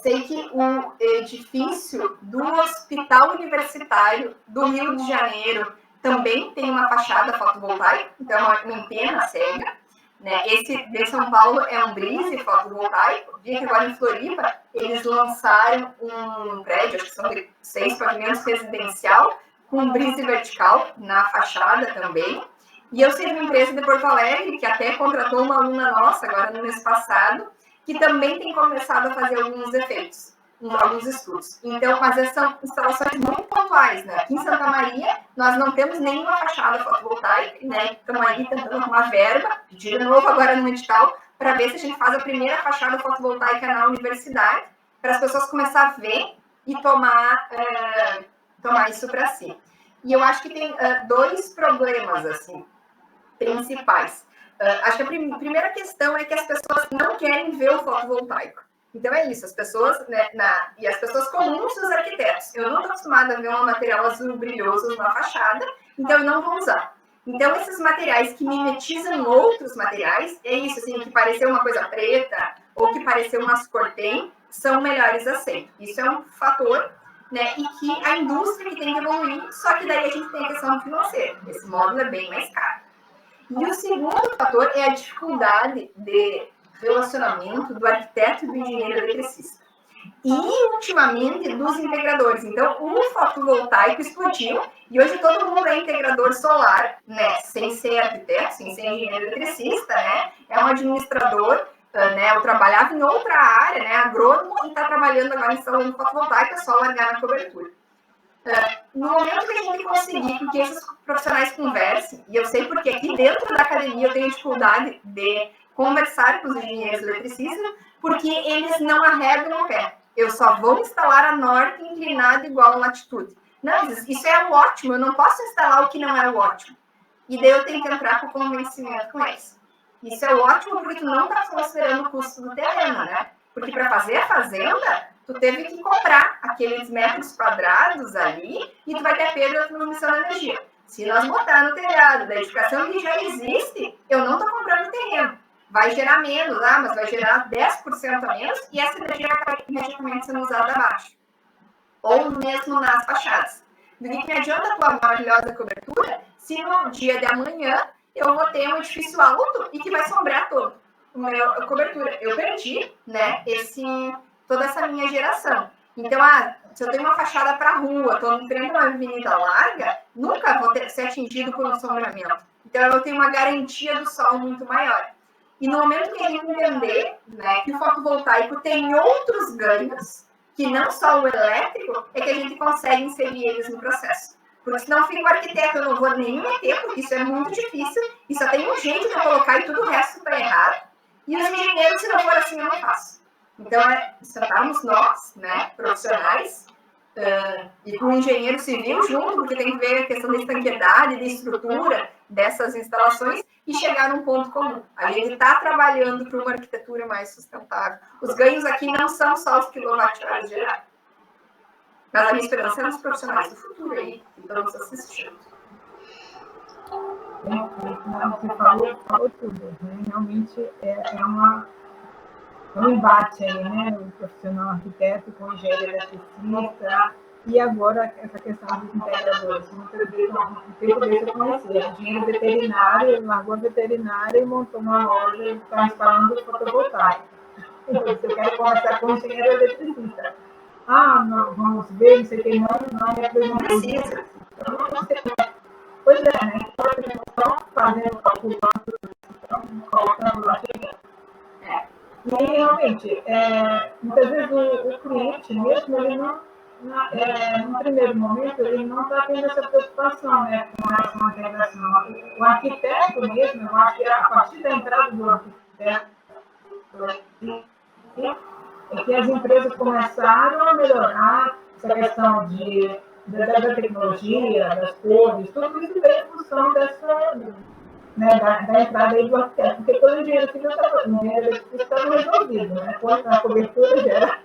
Sei que o edifício do Hospital Universitário do Rio de Janeiro também tem uma fachada fotovoltaica, então é uma antena cega. Né? Esse de São Paulo é um brise fotovoltaico. Vi que agora em Floripa eles lançaram um prédio, acho que são de 6 pavimentos residencial, com um brise vertical na fachada também. E eu sei de uma empresa de Porto Alegre que até contratou uma aluna nossa agora no mês passado, que também tem começado a fazer alguns efeitos, alguns estudos. Então, mas essas são instalações muito pontuais, né? Aqui em Santa Maria, nós não temos nenhuma fachada fotovoltaica, né? Estamos aí tentando arrumar verba, pedir de novo agora no edital, para ver se a gente faz a primeira fachada fotovoltaica na universidade, para as pessoas começarem a ver e tomar isso para si. E eu acho que tem 2 problemas, assim, principais. Acho que a primeira questão é que as pessoas não querem ver o fotovoltaico. Então é isso, as pessoas, né, e as pessoas comuns dos arquitetos. Eu não estou acostumada a ver um material azul brilhoso numa fachada, então eu não vou usar. Então esses materiais que mimetizam outros materiais, é isso, assim, que pareceu uma coisa preta ou que pareceu umas cortem, são melhores aceitos. Isso é um fator, né, e que a indústria que tem que evoluir, só que daí a gente tem a questão financeira. Esse módulo é bem mais caro. E o segundo fator é a dificuldade de relacionamento do arquiteto e do engenheiro eletricista. E, ultimamente, dos integradores. Então, o fotovoltaico explodiu e hoje todo mundo é integrador solar, né? Sem ser arquiteto, sem ser engenheiro eletricista, né? É um administrador, né? Eu trabalhava em outra área, né? Agrônomo, e está trabalhando agora instalando fotovoltaico, é só largar na cobertura. No momento que a gente conseguir que esses profissionais conversem, e eu sei porque aqui dentro da academia eu tenho dificuldade de conversar com os engenheiros eletricistas, porque eles não arregam o pé. Eu só vou instalar a norte inclinada igual a latitude. Não, isso é o ótimo, eu não posso instalar o que não é o ótimo. E daí eu tenho que entrar com convencimento com eles. Isso é ótimo porque tu não está considerando o custo do terreno, né? Porque para fazer a fazenda, tu teve que comprar aqueles metros quadrados ali e tu vai ter perda na emissão de energia. Se nós botar no telhado da edificação que já existe, eu não estou comprando terreno. vai gerar menos, mas vai gerar 10% a menos, e essa energia vai estar imediatamente sendo usada abaixo. Ou mesmo nas fachadas. Do que me adianta a tua maravilhosa cobertura se no dia de amanhã eu vou ter um edifício alto e que vai sombrear todo a cobertura. Eu perdi, né, toda essa minha geração. Então, se eu tenho uma fachada para a rua, estou em frente a uma avenida larga, nunca vou ser atingido por um sombreamento. Então, eu tenho uma garantia do sol muito maior. E no momento que a gente entender, né, que o fotovoltaico tem outros ganhos, que não só o elétrico, é que a gente consegue inserir eles no processo. Porque senão fica o arquiteto, eu não vou nem meter, porque isso é muito difícil, e só tem um jeito de eu colocar e tudo o resto está errado. E os engenheiros, se não for assim, eu não faço. Então, sentarmos nós, né, profissionais, e com o engenheiro civil junto, porque tem que ver a questão da estanqueidade, da estrutura dessas instalações, e chegar num ponto comum. A gente está trabalhando para uma arquitetura mais sustentável. Os ganhos aqui não são só os quilowatt-horas gerados. Mas a minha esperança é nos profissionais do futuro aí, que estão nos assistindo. Você falou tudo, né? Realmente é um embate aí, né? O profissional arquiteto com o engenheiro eletricista, e agora essa questão dos integradores. Muitas vezes, um tempo desse eu conheci, engenheiro veterinário, ele largou a veterinária e montou uma loja e está instalando fotovoltaico. Então, você quer conversar com o engenheiro eletricista. Não, vamos ver, não sei o que, não precisa. Pois é, né? Estão fazendo cálculo, colocando lá. E realmente, muitas vezes o cliente mesmo, ele não, no primeiro momento, ele não está tendo essa preocupação, né, com relação à integração. O arquiteto mesmo, eu acho que a partir da entrada do arquiteto, é que as empresas começaram a melhorar essa questão da tecnologia, das cores, tudo isso veio em função dessa, né, da entrada aí do arquiteto, porque todo o engenheiro civil estava resolvido, né? Quando a cobertura gera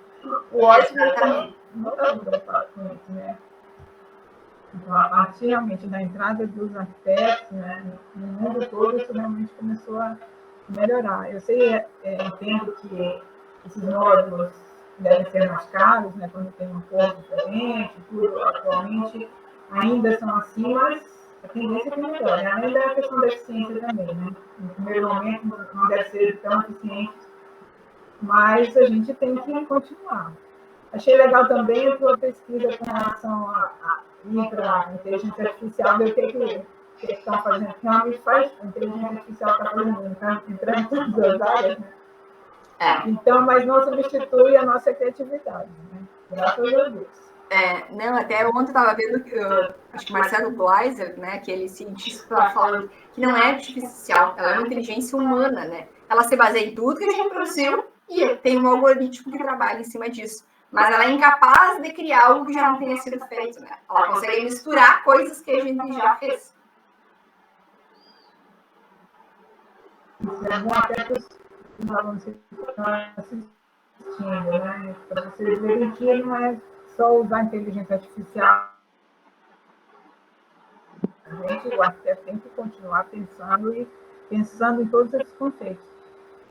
o ótimo, não está preocupado com isso, né? Então, a partir realmente da entrada dos arquitetos, né, no mundo todo, isso realmente começou a melhorar. Eu sei, entendo que esses módulos devem ser mais caros, né, quando tem uma cor diferente, tudo atualmente ainda são assim, mas a tendência é que melhore. Além da questão da eficiência também, né? No primeiro momento não deve ser tão eficiente, mas a gente tem que continuar. Achei legal também a sua pesquisa com relação a ir para a inteligência artificial, ver o que estão fazendo. Realmente faz, a inteligência artificial está fazendo, entrando em todas as áreas, né? Então, mas não substitui a nossa criatividade, né? Graças a Deus. Não, até ontem eu estava vendo que acho que Marcelo Gleiser, né, aquele cientista, estava falando que não é artificial, ela é uma inteligência humana, né? Ela se baseia em tudo que a gente produziu e tem um algoritmo que trabalha em cima disso. Mas ela é incapaz de criar algo que já não tenha sido feito, né? Ela consegue misturar coisas que a gente já fez. Isso é bom até para os alunos que estão assistindo, né? Para vocês verem que não é só usar a inteligência artificial. O arquiteto tem que continuar pensando em todos esses conceitos.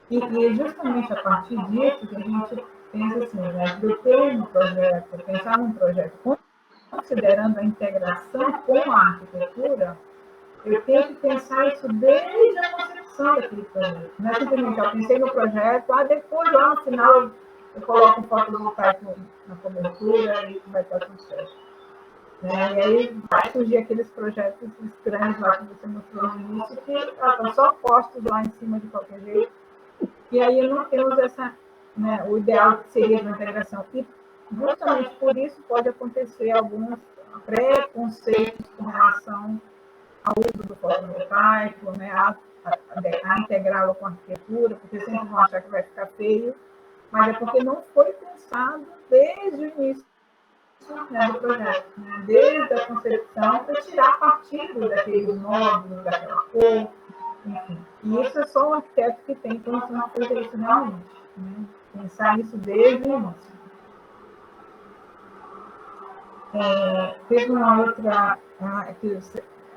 E justamente a partir disso que a gente pensa assim, né, de eu ter um projeto, pensar num projeto considerando a integração com a arquitetura, eu tenho que pensar isso desde a concepção daquele projeto. Não é simplesmente, eu pensei no projeto, depois lá no final eu coloco um fotovoltaico na cobertura e vai estar tudo certo. E aí vai surgir aqueles projetos estranhos lá que você mostrou no início, que estão só postos lá em cima de qualquer jeito. E aí não temos essa, né, o ideal que seria uma integração. E justamente por isso pode acontecer alguns preconceitos com relação ao uso do fotovoltaico, né, a integrá-lo com a arquitetura, porque sempre vão achar que vai ficar feio, mas é porque não foi pensado desde o início, né, do projeto, né, desde a concepção, para tirar partido daqueles módulos, daquela cor, enfim. E isso é só um arquiteto que tem condição de fazer isso realmente, né, pensar isso desde o início. Teve uma outra que eu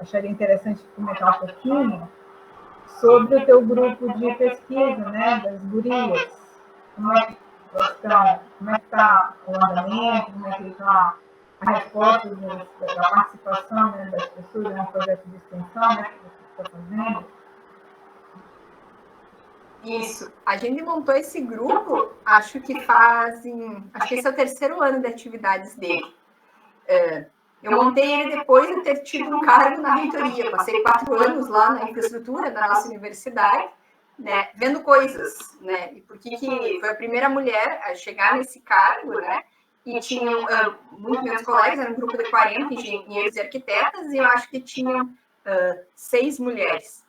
acharia interessante comentar um pouquinho, sobre o teu grupo de pesquisa, né, das gurias. Como é que estão, como é que está o andamento, como é que está a resposta da participação, né, das pessoas no projeto de extensão, né, que você está fazendo? Isso. A gente montou esse grupo, acho que esse é o terceiro ano de atividades dele. Eu montei ele depois de ter tido um cargo na reitoria. Passei 4 anos lá na infraestrutura da nossa universidade, né, vendo coisas, né, e porque foi a primeira mulher a chegar nesse cargo, né, e tinham muitos meus colegas, era um grupo de 40 engenheiros e arquitetas, e eu acho que tinham 6 mulheres.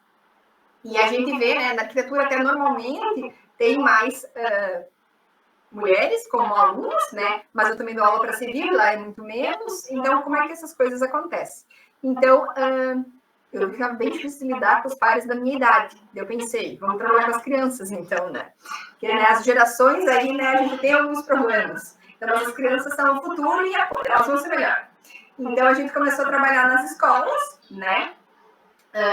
E a gente vê, né, na arquitetura até normalmente tem mais mulheres como alunas, né? Mas eu também dou aula para civil, lá é muito menos. Então, como é que essas coisas acontecem? Então, eu ficava bem difícil de lidar com os pares da minha idade. Eu pensei, vamos trabalhar com as crianças, então, né? Porque, né, as gerações aí, né, a gente tem alguns problemas. Então, as crianças são o futuro e elas vão ser melhor. Então, a gente começou a trabalhar nas escolas, né?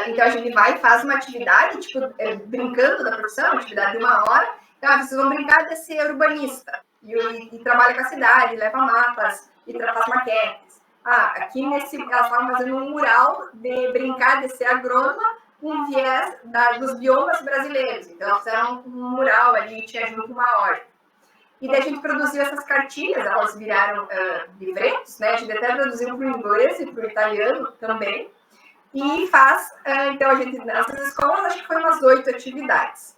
Então, a gente vai e faz uma atividade, tipo, brincando da profissão, uma atividade de 1 hora. Então, vocês vão brincar de ser urbanista. E trabalha com a cidade, leva mapas e faz maquetes. Aqui elas estavam fazendo um mural de brincar de ser agrônoma com viés dos biomas brasileiros. Então, elas fizeram um mural ali, tinha junto uma horta. E daí a gente produziu essas cartilhas, elas viraram livretos, né? A gente até traduziu para o inglês e para o italiano também. E faz, então, a gente, nessas escolas, acho que foi umas 8 atividades.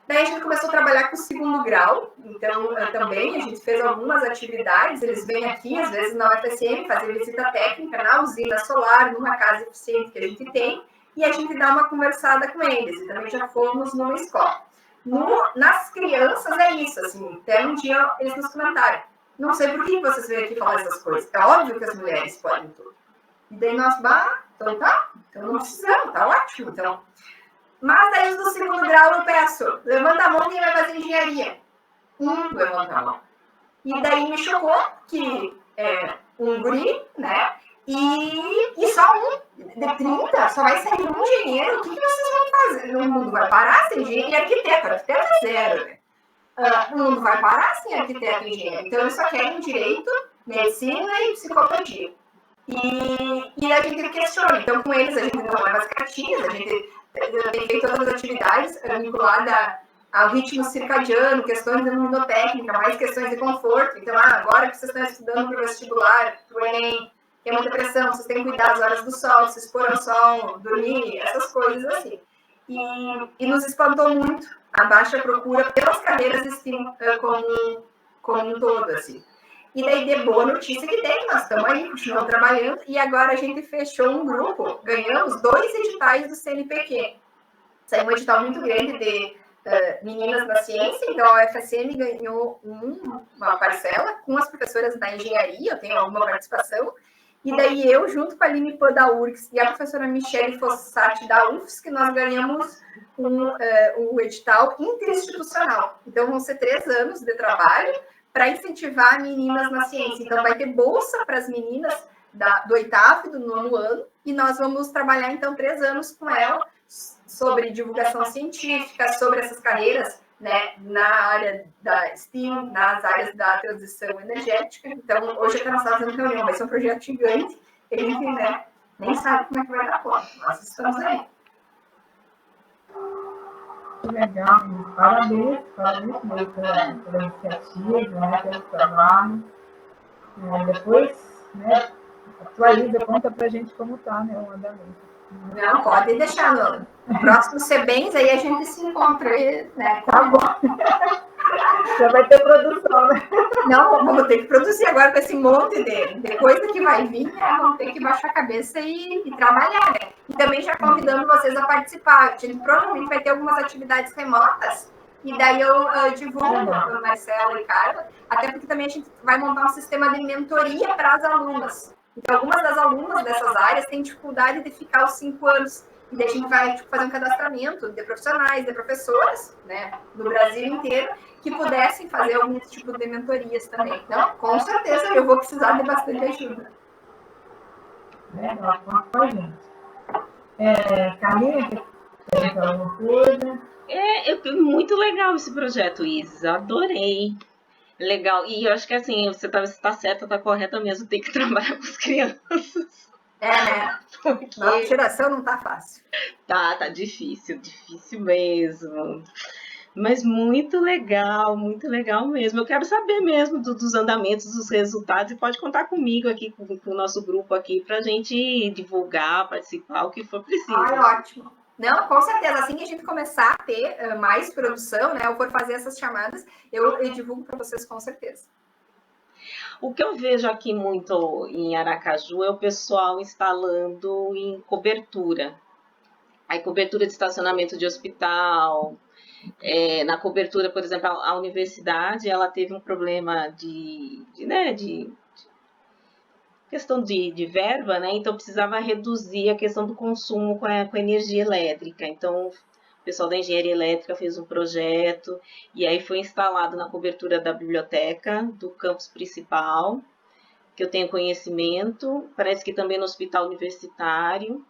Daí a gente começou a trabalhar com o 2º grau, então, também, a gente fez algumas atividades, eles vêm aqui, às vezes, na UFSM, fazer visita técnica na usina solar, numa casa eficiente que a gente tem, e a gente dá uma conversada com eles, e também já fomos numa escola. Nas crianças é isso, assim, até um dia eles nos comentaram, não sei por que vocês vêm aqui falar essas coisas, é óbvio que as mulheres podem tudo. E daí nós, então tá, então não precisamos, tá ótimo, então. Mas aí os do 2º grau eu peço, levanta a mão quem vai fazer engenharia. Levanta a mão. E daí me chocou que um guri, né, e só de 30, só vai sair um engenheiro, o que vocês vão fazer? O mundo vai parar sem engenheiro e arquiteto é 0, né? O mundo vai parar sem arquiteto e engenheiro. Então eles só querem direito, medicina e psicologia. E a gente questiona, então com eles a gente não leva as cartinhas, a gente tem feito todas as atividades vinculadas ao ritmo circadiano, questões de imunotécnica, mais questões de conforto. Então, agora que vocês estão estudando para o vestibular, para o Enem, tem muita pressão, vocês têm que cuidar das horas do sol, se expor ao sol, dormir, essas coisas assim. E nos espantou muito a baixa procura pelas carreiras de STEAM como um todo, assim. E daí, de boa notícia que tem, nós estamos aí, continuamos trabalhando, e agora a gente fechou um grupo, ganhamos 2 editais do CNPq. Saiu um edital muito grande de meninas na ciência, então a UFSM ganhou uma parcela com as professoras da engenharia, eu tenho alguma participação, e daí eu, junto com a Aline Pô da URGS e a professora Michele Fossati da UFS, que nós ganhamos um edital interinstitucional. Então vão ser 3 anos de trabalho, para incentivar meninas na ciência. Então, vai ter bolsa para as meninas do 8º e do 9º ano, e nós vamos trabalhar, então, 3 anos com ela sobre divulgação científica, sobre essas carreiras, né, na área da STEAM, nas áreas da transição energética. Então, hoje nós estamos fazendo reunião, vai ser um projeto gigante, que a gente, né, nem sabe como é que vai dar conta. Nós estamos aí. Que legal, parabéns mesmo pela iniciativa, né, pelo trabalho. Depois, né, atualiza, conta pra gente como tá, né, o andamento. Não, pode deixar no próximo CBENS, aí a gente se encontra, né? Tá bom. Já vai ter produção, né? Não, vamos ter que produzir agora com esse monte de coisa que vai vir, né? Vamos ter que baixar a cabeça e trabalhar, né? E também já convidando vocês a participar. A gente provavelmente vai ter algumas atividades remotas, e daí eu divulgo para Marcelo e Carla, até porque também a gente vai montar um sistema de mentoria para as alunas. Então, algumas das alunas dessas áreas têm dificuldade de ficar os 5 anos. E daí a gente vai fazer um cadastramento de profissionais, de professoras, né, do Brasil inteiro, que pudessem fazer algum tipo de mentorias também. Então, com certeza, eu vou precisar de bastante ajuda. Legal, conta com a gente. Carlinha, Tem alguma coisa? Muito legal esse projeto, Isis. Adorei. Legal. E eu acho que assim, você tá certa, tá correta mesmo, tem que trabalhar com as crianças. Né? Porque Nova geração não tá fácil. tá difícil mesmo. Mas muito legal mesmo. Eu quero saber mesmo dos andamentos, dos resultados, e pode contar comigo aqui, com o nosso grupo aqui, pra gente divulgar, participar, o que for preciso. Ótimo. Não, com certeza. Assim que a gente começar a ter mais produção, né, ou for fazer essas chamadas, eu divulgo para vocês com certeza. O que eu vejo aqui muito em Aracaju é o pessoal instalando em cobertura. Aí, cobertura de estacionamento de hospital. Na cobertura, por exemplo, a universidade, ela teve um problema de questão de verba, né? Então precisava reduzir a questão do consumo com a energia elétrica. Então o pessoal da engenharia elétrica fez um projeto e aí foi instalado na cobertura da biblioteca do campus principal, que eu tenho conhecimento, parece que também no hospital universitário.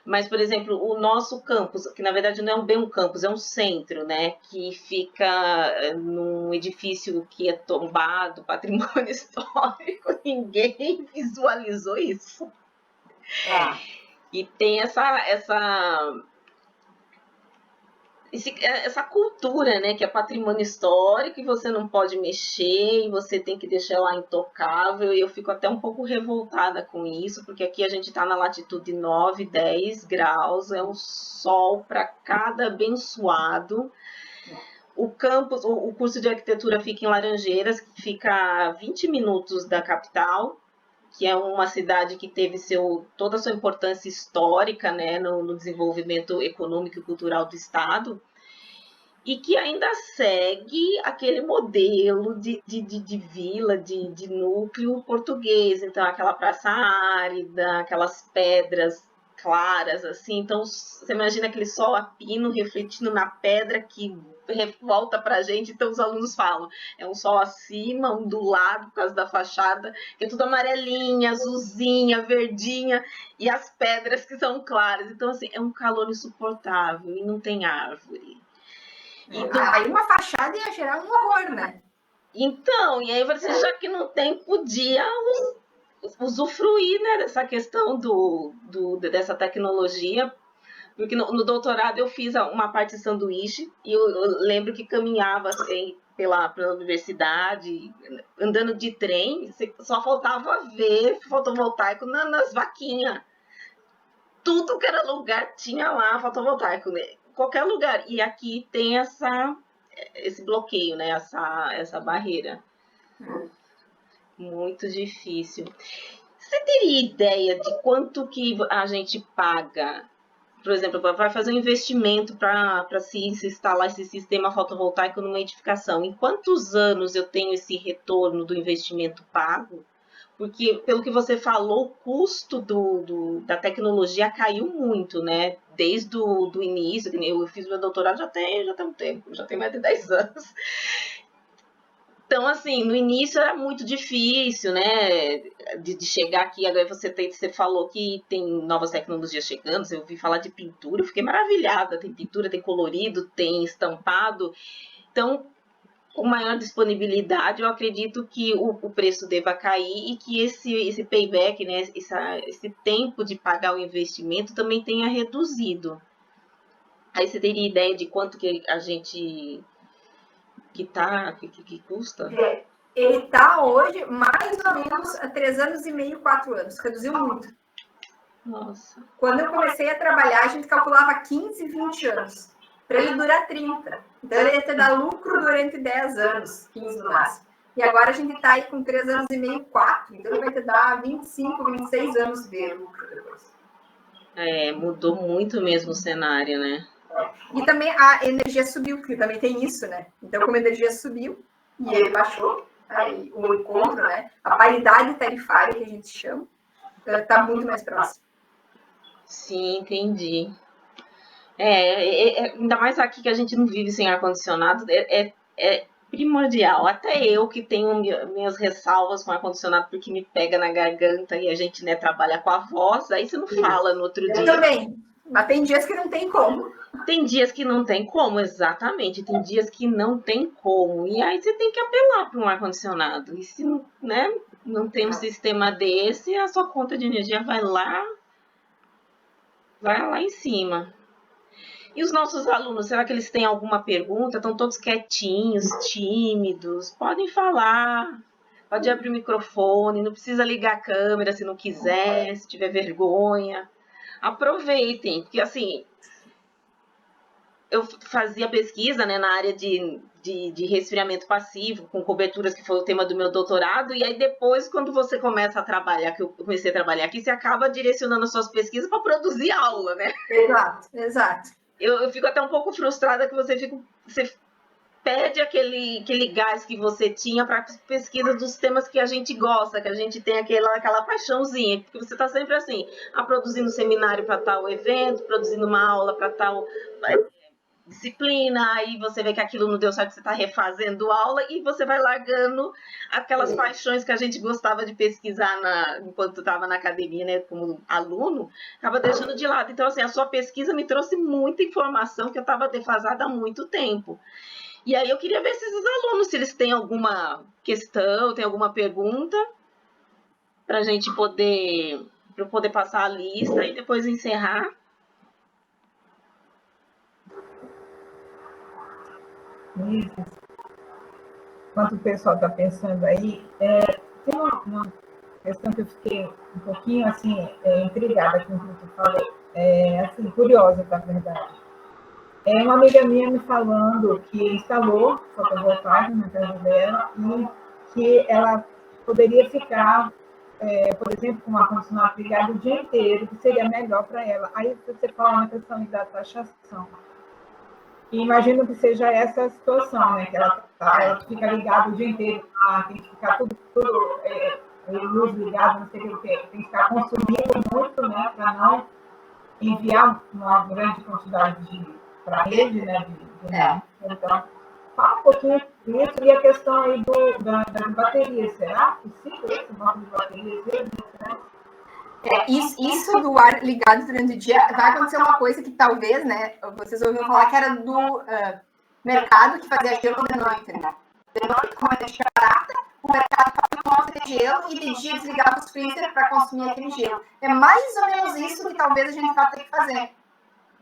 Mas, por exemplo, o nosso campus, que na verdade não é bem um campus, é um centro, né? Que fica num edifício que é tombado, patrimônio histórico, ninguém visualizou isso. E tem essa cultura, né, que é patrimônio histórico e você não pode mexer e você tem que deixar lá intocável, e eu fico até um pouco revoltada com isso, porque aqui a gente está na latitude 9, 10 graus, é um sol para cada abençoado. O campus, o curso de arquitetura fica em Laranjeiras, que fica a 20 minutos da capital, que é uma cidade que teve toda a sua importância histórica, né, no desenvolvimento econômico e cultural do Estado, e que ainda segue aquele modelo de vila, de núcleo português. Então, aquela praça árida, aquelas pedras claras, assim. Então, você imagina aquele sol a pino refletindo na pedra que volta para a gente. Então, os alunos falam, é um sol acima, um do lado, por causa da fachada, que é tudo amarelinha, azulzinha, verdinha, e as pedras que são claras. Então, assim, é um calor insuportável e não tem árvore. Então, aí uma fachada ia gerar um horror, né? Então, e aí você, já que não tem, podia usufruir, né, dessa questão dessa tecnologia, porque no doutorado eu fiz uma parte de sanduíche, e eu lembro que caminhava assim, pela universidade, andando de trem, só faltava ver fotovoltaico nas vaquinhas. Tudo que era lugar tinha lá fotovoltaico, né? Qualquer lugar. E aqui tem esse bloqueio, né? Essa barreira. Muito difícil. Você teria ideia de quanto que a gente paga? Por exemplo, vai fazer um investimento para se instalar esse sistema fotovoltaico numa edificação. Em quantos anos eu tenho esse retorno do investimento pago? Porque, pelo que você falou, o custo da tecnologia caiu muito, né? Desde o início. Eu fiz meu doutorado já tem um tempo, já tem mais de 10 anos. Então, assim, no início era muito difícil, né? De chegar aqui. Agora você falou que tem novas tecnologias chegando. Eu ouvi falar de pintura, eu fiquei maravilhada. Tem pintura, tem colorido, tem estampado. Então, com maior disponibilidade, eu acredito que o preço deva cair e que esse payback, né, esse tempo de pagar o investimento também tenha reduzido. Aí você teria ideia de quanto que a gente que custa? Ele está hoje mais ou menos há 3 anos e meio, 4 anos. Reduziu muito. Nossa. Quando eu comecei a trabalhar, a gente calculava 15, 20 anos. Para ele durar 30. Então, ele ia ter dar lucro durante 10 anos, 15 no máximo. E agora a gente está aí com 3 anos e meio, 4. Então, ele vai te dar 25, 26 anos de lucro depois. Mudou muito mesmo o cenário, né? E também a energia subiu, porque também tem isso, né? Então, como a energia subiu e ele baixou, aí o encontro, né? A paridade tarifária, que a gente chama, está muito mais próximo. Sim, entendi. Ainda mais aqui que a gente não vive sem ar-condicionado, é primordial. Até eu que tenho minhas ressalvas com ar-condicionado, porque me pega na garganta e a gente, né, trabalha com a voz, aí você não fala no outro dia. Eu também, mas tem dias que não tem como. Tem dias que não tem como, exatamente. Tem dias que não tem como. E aí você tem que apelar para um ar-condicionado. E se né, não tem um sistema desse, a sua conta de energia vai lá em cima. E os nossos alunos, será que eles têm alguma pergunta? Estão todos quietinhos, tímidos? Podem falar. Pode abrir o microfone, não precisa ligar a câmera se não quiser, se tiver vergonha. Aproveitem, porque assim, eu fazia pesquisa, né, na área de resfriamento passivo, com coberturas, que foi o tema do meu doutorado, e aí depois, quando você começa a trabalhar, que eu comecei a trabalhar aqui, você acaba direcionando as suas pesquisas para produzir aula, né? Exato, exato. Eu fico até um pouco frustrada que você perde aquele gás que você tinha para pesquisa dos temas que a gente gosta, que a gente tem aquela paixãozinha, porque você está sempre assim, produzindo seminário para tal evento, produzindo uma aula para tal disciplina, aí você vê que aquilo não deu certo, você está refazendo aula e você vai largando aquelas paixões que a gente gostava de pesquisar enquanto estava na academia, né, como aluno, acaba deixando de lado. Então, assim, a sua pesquisa me trouxe muita informação que eu estava defasada há muito tempo. E aí eu queria ver se esses alunos, se eles têm alguma questão, tem alguma pergunta, para a gente poder passar a lista e depois encerrar. Isso. Enquanto o pessoal está pensando aí, tem uma questão que eu fiquei um pouquinho assim, intrigada com o que tu falou, assim, curiosa, na verdade. Uma amiga minha me falando que instalou fotovoltaica na casa dela e que ela poderia ficar, por exemplo, com o ar-condicionado ligado o dia inteiro, que seria melhor para ela. Aí você fala na questão da taxação. E imagino que seja essa a situação, né? Que ela fica ligada o dia inteiro, tem que ficar tudo luz ligada, não sei o que, tem que ficar consumindo muito, né? Para não enviar uma grande quantidade para a rede, né? Então, fala um pouquinho disso e a questão aí das baterias. Será possível esse banco de baterias? Né? Isso do ar ligado durante o dia vai acontecer uma coisa que talvez, né? Vocês ouviram falar que era do mercado que fazia gelo de noite, né? De noite, como a energia barata, o mercado fazia uma nota de gelo e de dia desligava os freezer para consumir aquele gelo. É mais ou menos isso que talvez a gente vai ter que fazer.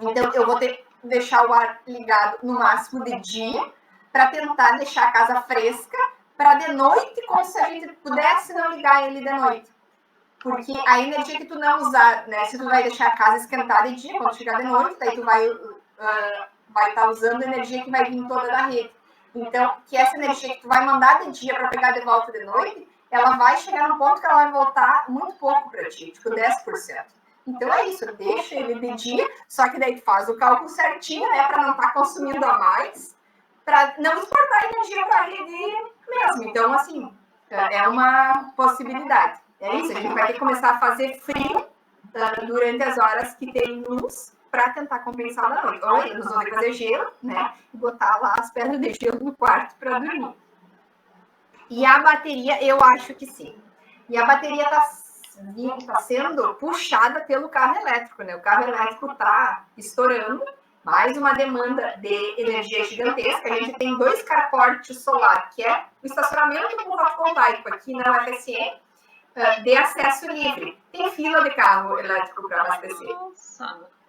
Então, eu vou ter que deixar o ar ligado no máximo de dia para tentar deixar a casa fresca para de noite, como se a gente pudesse não ligar ele de noite. Porque a energia que tu não usar, né? Se tu vai deixar a casa esquentada de dia, quando chegar de noite, daí tu vai estar usando a energia que vai vir toda da rede. Então, que essa energia que tu vai mandar de dia para pegar de volta de noite, ela vai chegar no ponto que ela vai voltar muito pouco para ti, tipo 10%. Então é isso, deixa ele de dia, só que daí tu faz o cálculo certinho, né? Para não estar consumindo a mais, para não exportar energia para a rede mesmo. Então, assim, é uma possibilidade. É isso, a gente vai ter que começar a fazer frio durante as horas que tem luz para tentar compensar na noite. Ou eles vão ter que fazer gelo, né? E botar lá as pedras de gelo no quarto para dormir. E a bateria, eu acho que sim. E a bateria está sendo puxada pelo carro elétrico, né? O carro elétrico está estourando, mais uma demanda de energia gigantesca. A gente tem 2 carportes solar, que é o estacionamento com fotovoltaico aqui na UFSM, de acesso livre. Tem fila de carro elétrico para abastecer.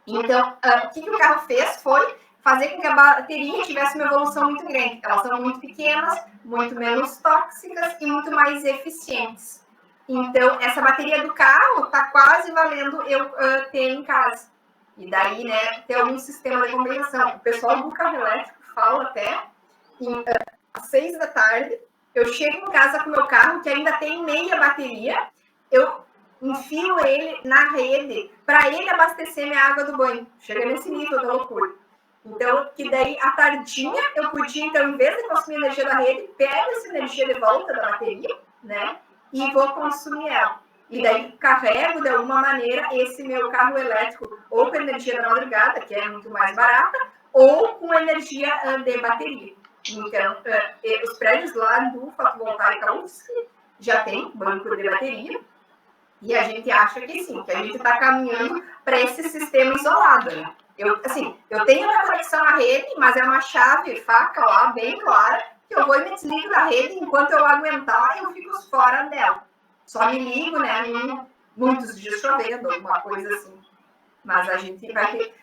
Então, o que o carro fez foi fazer com que a bateria tivesse uma evolução muito grande. Elas são muito pequenas, muito menos tóxicas e muito mais eficientes. Então, essa bateria do carro está quase valendo eu ter em casa. E daí, né, ter algum sistema de compensação. O pessoal do carro elétrico fala até que às 6 da tarde, eu chego em casa com o meu carro, que ainda tem meia bateria, eu enfio ele na rede para ele abastecer minha água do banho. Chega nesse nível da loucura. Então, que daí, à tardinha, eu podia, então, em vez de consumir energia da rede, pego essa energia de volta da bateria, né, e vou consumir ela. E daí, carrego, de alguma maneira, esse meu carro elétrico, ou com energia da madrugada, que é muito mais barata, ou com energia de bateria. Então, os prédios lá do fotovoltaica UFSC já tem banco de bateria, e a gente acha que sim, que a gente está caminhando para esse sistema isolado, né? Eu tenho uma conexão à rede, mas é uma chave, faca lá, bem clara, que eu vou e me desligo da rede, enquanto eu aguentar, eu fico fora dela. Só me ligo, né, muitos dias chovendo, alguma coisa assim. Mas a gente vai ter...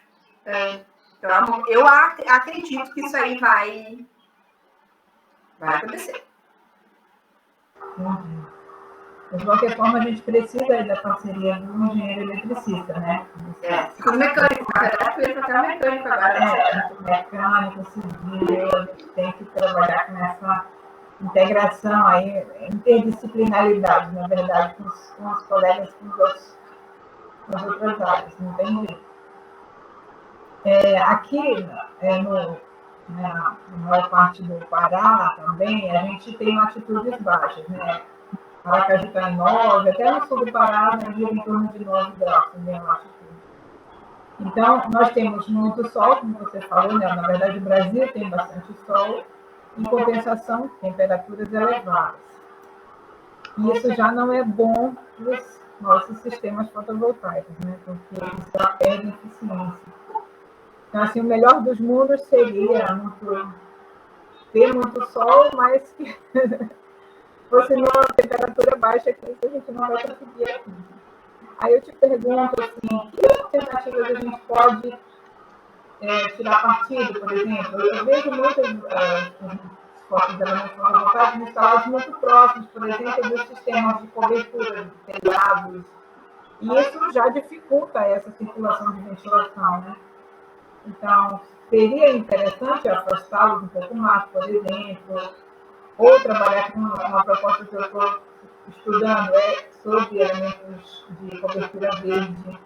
Então, eu acredito que isso aí vai acontecer. De qualquer forma, a gente precisa da parceria do engenheiro eletricista, né? Fico no mecânico, eu ia trocar o mecânico agora. Mecânico, civil, a gente tem que trabalhar com essa integração aí, interdisciplinaridade, na verdade, com os colegas, com as outras áreas, não tem jeito. Aqui, na maior parte do Pará também, a gente tem altitudes baixas, né? Aracaju está em 9, até no sul do Pará, né, gira em torno de 9 graus também a altitude. Então, nós temos muito sol, como você falou, né? Na verdade, o Brasil tem bastante sol, em compensação, temperaturas elevadas. E isso já não é bom para os nossos sistemas fotovoltaicos, né? Porque eles já perdem eficiência. Então, assim, o melhor dos mundos seria ter muito sol, mas que fosse numa temperatura baixa, que isso a gente não vai conseguir aqui. Aí eu te pergunto, assim, que alternativas a gente pode tirar partido, por exemplo? Eu vejo muitas fotos de elementos fotovoltaicos instalados muito próximos, por exemplo, dos sistemas de cobertura de telhados, e isso já dificulta essa circulação de ventilação, né? Então, seria interessante afastá-los um pouco mais, por exemplo, ou trabalhar com uma proposta que eu estou estudando sobre elementos de cobertura verde.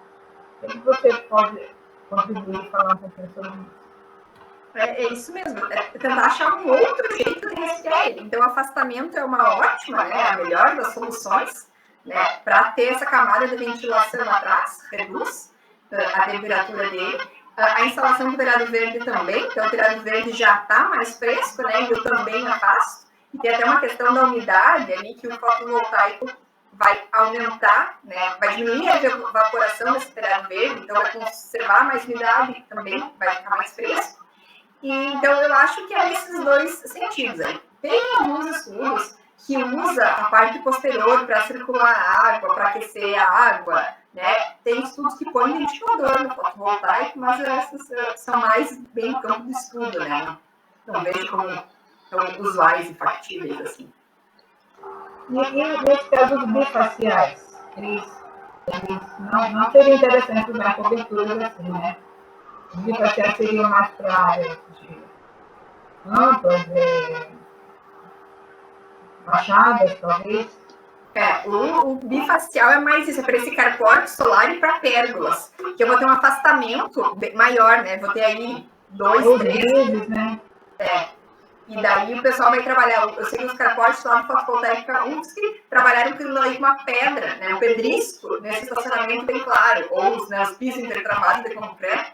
O que você pode contribuir e falar um pouquinho sobre isso? É isso mesmo, tentar achar um outro jeito de respirar ele. Então, o afastamento é uma ótima, né, a melhor das soluções, né, para ter essa camada de ventilação atrás, reduz a temperatura dele. A instalação do telhado verde também, então o telhado verde já está mais fresco, né, e eu também afasto. E tem até uma questão da umidade ali, que o fotovoltaico vai aumentar, né, vai diminuir a evaporação desse telhado verde, então vai conservar mais umidade e também vai ficar mais fresco. E, então, eu acho que é nesses dois sentidos. Aí. Tem alguns estudos que usam a parte posterior para circular a água, para aquecer a água, né? Tem estudos que põem ventilador no fotovoltaico, mas essas são mais bem no campo de estudo, né? Não vejo como usuais e factíveis, assim. E nesse caso dos bifaciais, eles não seria interessante usar coberturas assim, né? Os bifaciais seriam mais para áreas de rampas, fachadas, talvez. O bifacial é mais isso, é para esse carpóreo solar e para pérgolas, que eu vou ter um afastamento maior, né? Vou ter aí 2, 3 vezes, né? E daí o pessoal vai trabalhar, eu sei que os carpórtios lá no fotovoltaico, uns que trabalharam com uma pedra, né? Um pedrisco nesse estacionamento bem claro, ou os pisos intertravados de concreto,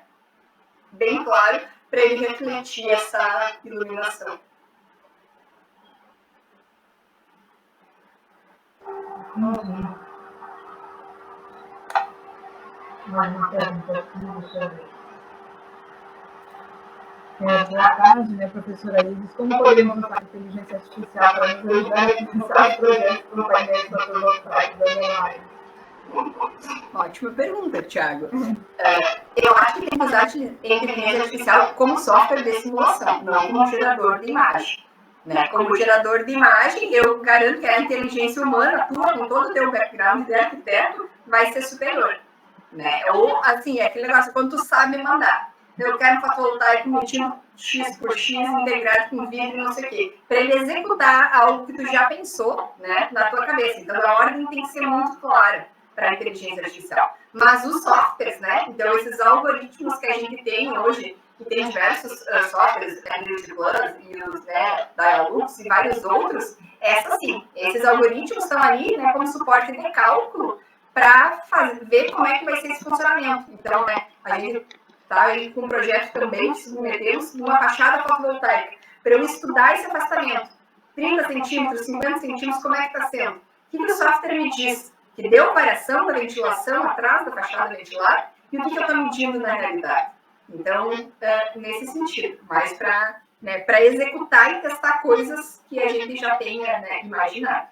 bem claro, para ele refletir essa iluminação. Boa tarde, né, professora Iris? Como poderíamos usar a inteligência artificial para nos ajudar a pensar os projetos com painéis fotovoltaicos online? Ótima pergunta, Thiago. Eu acho que tem que usar a inteligência artificial como software de simulação, não como gerador de imagem. Né? Como gerador de imagem, eu garanto que a inteligência humana, tua, com todo o teu background de arquiteto, vai ser superior. Né? Ou, assim, é aquele negócio, quando tu sabe mandar. Eu quero um fotovoltaico emitindo X por X, integrado com vidro, não sei o quê. Para ele executar algo que tu já pensou, né, na tua cabeça. Então, a ordem tem que ser muito clara para a inteligência artificial. Mas os softwares, né? Então, esses algoritmos que a gente tem hoje, que tem diversos softwares, Energy Plus e os Dialux e vários outros, esses algoritmos estão ali, né, como suporte de cálculo para ver como é que vai ser esse funcionamento. Então, né, a gente está aí com um projeto também que submetemos numa fachada fotovoltaica para eu estudar esse afastamento. 30 centímetros, 50 centímetros, como é que está sendo? O que o software me diz? Que deu variação da ventilação atrás da fachada ventilada e o que eu estou medindo na realidade. Então, nesse sentido, mais para, né, para executar e testar coisas que a gente já tenha, né, imaginado.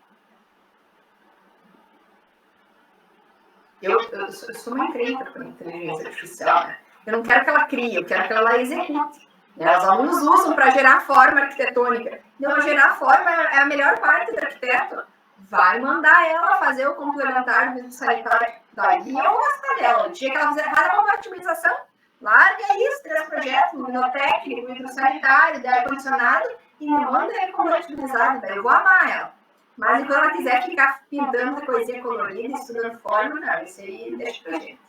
Eu sou uma encrenca com a inteligência artificial, né? Eu não quero que ela crie, eu quero que ela execute. Né? Os alunos usam para gerar forma arquitetônica. Então, gerar forma é a melhor parte do arquiteto. Vai mandar ela fazer o complementar do sanitário. Daí eu vou gostar dela. O dia que ela faz a compatibilização, larga isso, 3 projetos, no técnico, no sanitário, de ar-condicionado, e me manda ele compatibilizado. Daí eu vou amar ela. Mas enquanto ela quiser ficar pintando coisinha colorida, estudando forma, não, isso aí deixa pra gente.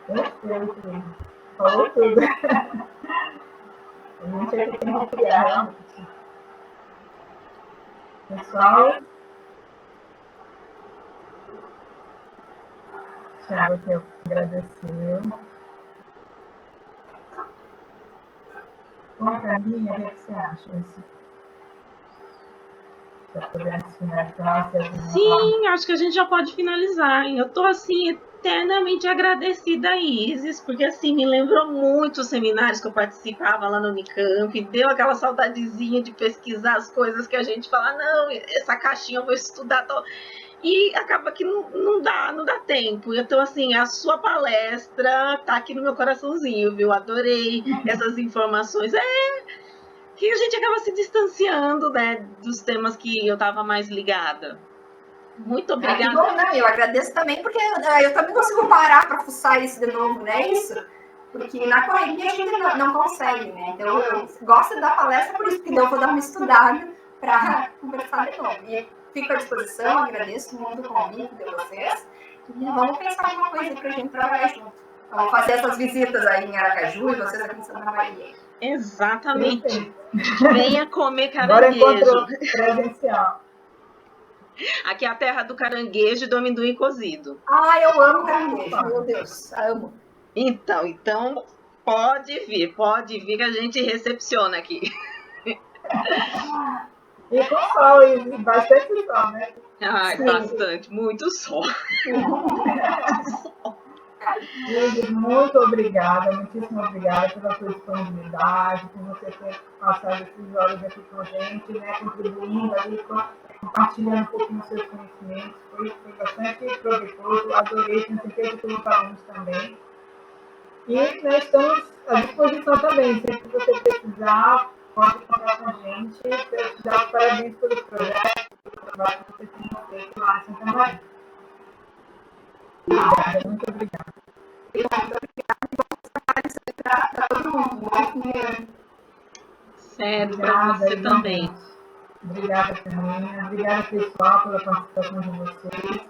Perfeito. Falou tudo. A gente é que tem que criar, realmente. Pessoal, Thiago, que eu agradecer. Bom, Carlinha, o que você acha? Sim, acho que a gente já pode finalizar. Eu estou assim eternamente agradecida a Isis, porque assim me lembrou muito os seminários que eu participava lá no Unicamp, deu aquela saudadezinha de pesquisar as coisas que a gente fala, não, essa caixinha eu vou estudar, e acaba que não dá tempo. Então assim, a sua palestra tá aqui no meu coraçãozinho, viu? Adorei essas informações. Que a gente acaba se distanciando, né, dos temas que eu estava mais ligada. Muito obrigada. Bom, não, eu agradeço também, porque eu também consigo parar para fuçar isso de novo, né? Isso. Porque na correria a gente não consegue, né? Então eu gosto da palestra por isso, porque eu vou dar uma estudada para conversar de novo. E fico à disposição, agradeço muito o convite de vocês. E vamos pensar uma coisa para a gente trabalhar junto. Vamos fazer essas visitas aí em Aracaju e vocês aqui em Santa Maria. Exatamente. Venha comer Agora caranguejo. encontrou presencial. Aqui é a terra do caranguejo e do amendoim cozido. Ah, eu amo caranguejo, meu Deus, amo. Então pode vir que a gente recepciona aqui. E com sol, e bastante sol, né? Ai, bastante, muito sol. Isis, muito obrigada, muitíssimo obrigada pela sua disponibilidade, por você ter passado esses horas aqui com a gente, né, contribuindo ali, compartilhando um pouquinho dos seus conhecimentos. Foi bastante proveitoso, adorei, tenho certeza que os alunos também. E nós estamos à disposição também, sempre que você precisar, pode contar com a gente. Eu te dar os parabéns pelo projeto, pelo trabalho que você tem feito lá em Santa Maria. Obrigada, muito obrigada. Para todo mundo. Certo, para você também. Obrigada, Carlinha. Obrigada, pessoal, pela participação de vocês.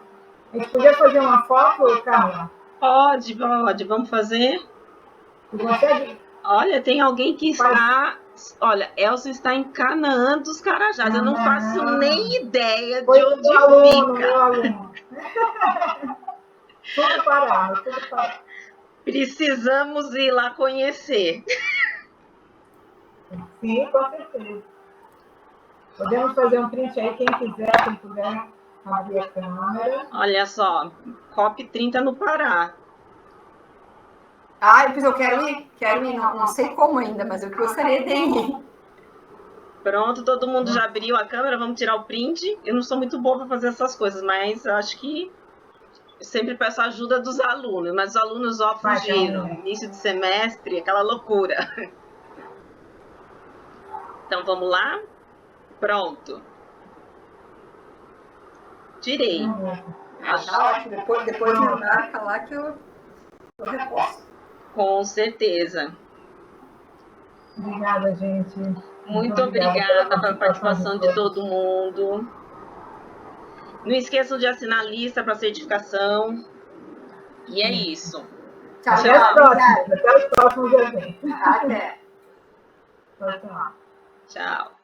A gente podia fazer uma foto, Carla? Pode. Vamos fazer? Você consegue? Olha, tem alguém que está... Olha, Elsa está em Canaã dos Carajás. Eu não faço nem ideia de onde fica. Meu aluno. Tudo parado. Precisamos ir lá conhecer. Sim, com certeza. Podemos fazer um print aí, quem quiser, quem puder abrir a câmera. Olha só, COP30 no Pará. Pois eu quero ir, não sei como ainda, mas eu gostaria de ir. Pronto, todo mundo já abriu a câmera, vamos tirar o print. Eu não sou muito boa para fazer essas coisas, mas acho que eu sempre peço a ajuda dos alunos, mas os alunos fugiram. Início de semestre, aquela loucura. Então vamos lá? Pronto. Tirei. Tá ótimo, depois me marca lá que eu reposto. Com certeza. Obrigada, gente. Muito obrigada pela participação de todo mundo. Não esqueçam de assinar a lista para certificação. E é isso. Tchau. Até os próximos eventos. Até. Tchau. Tchau.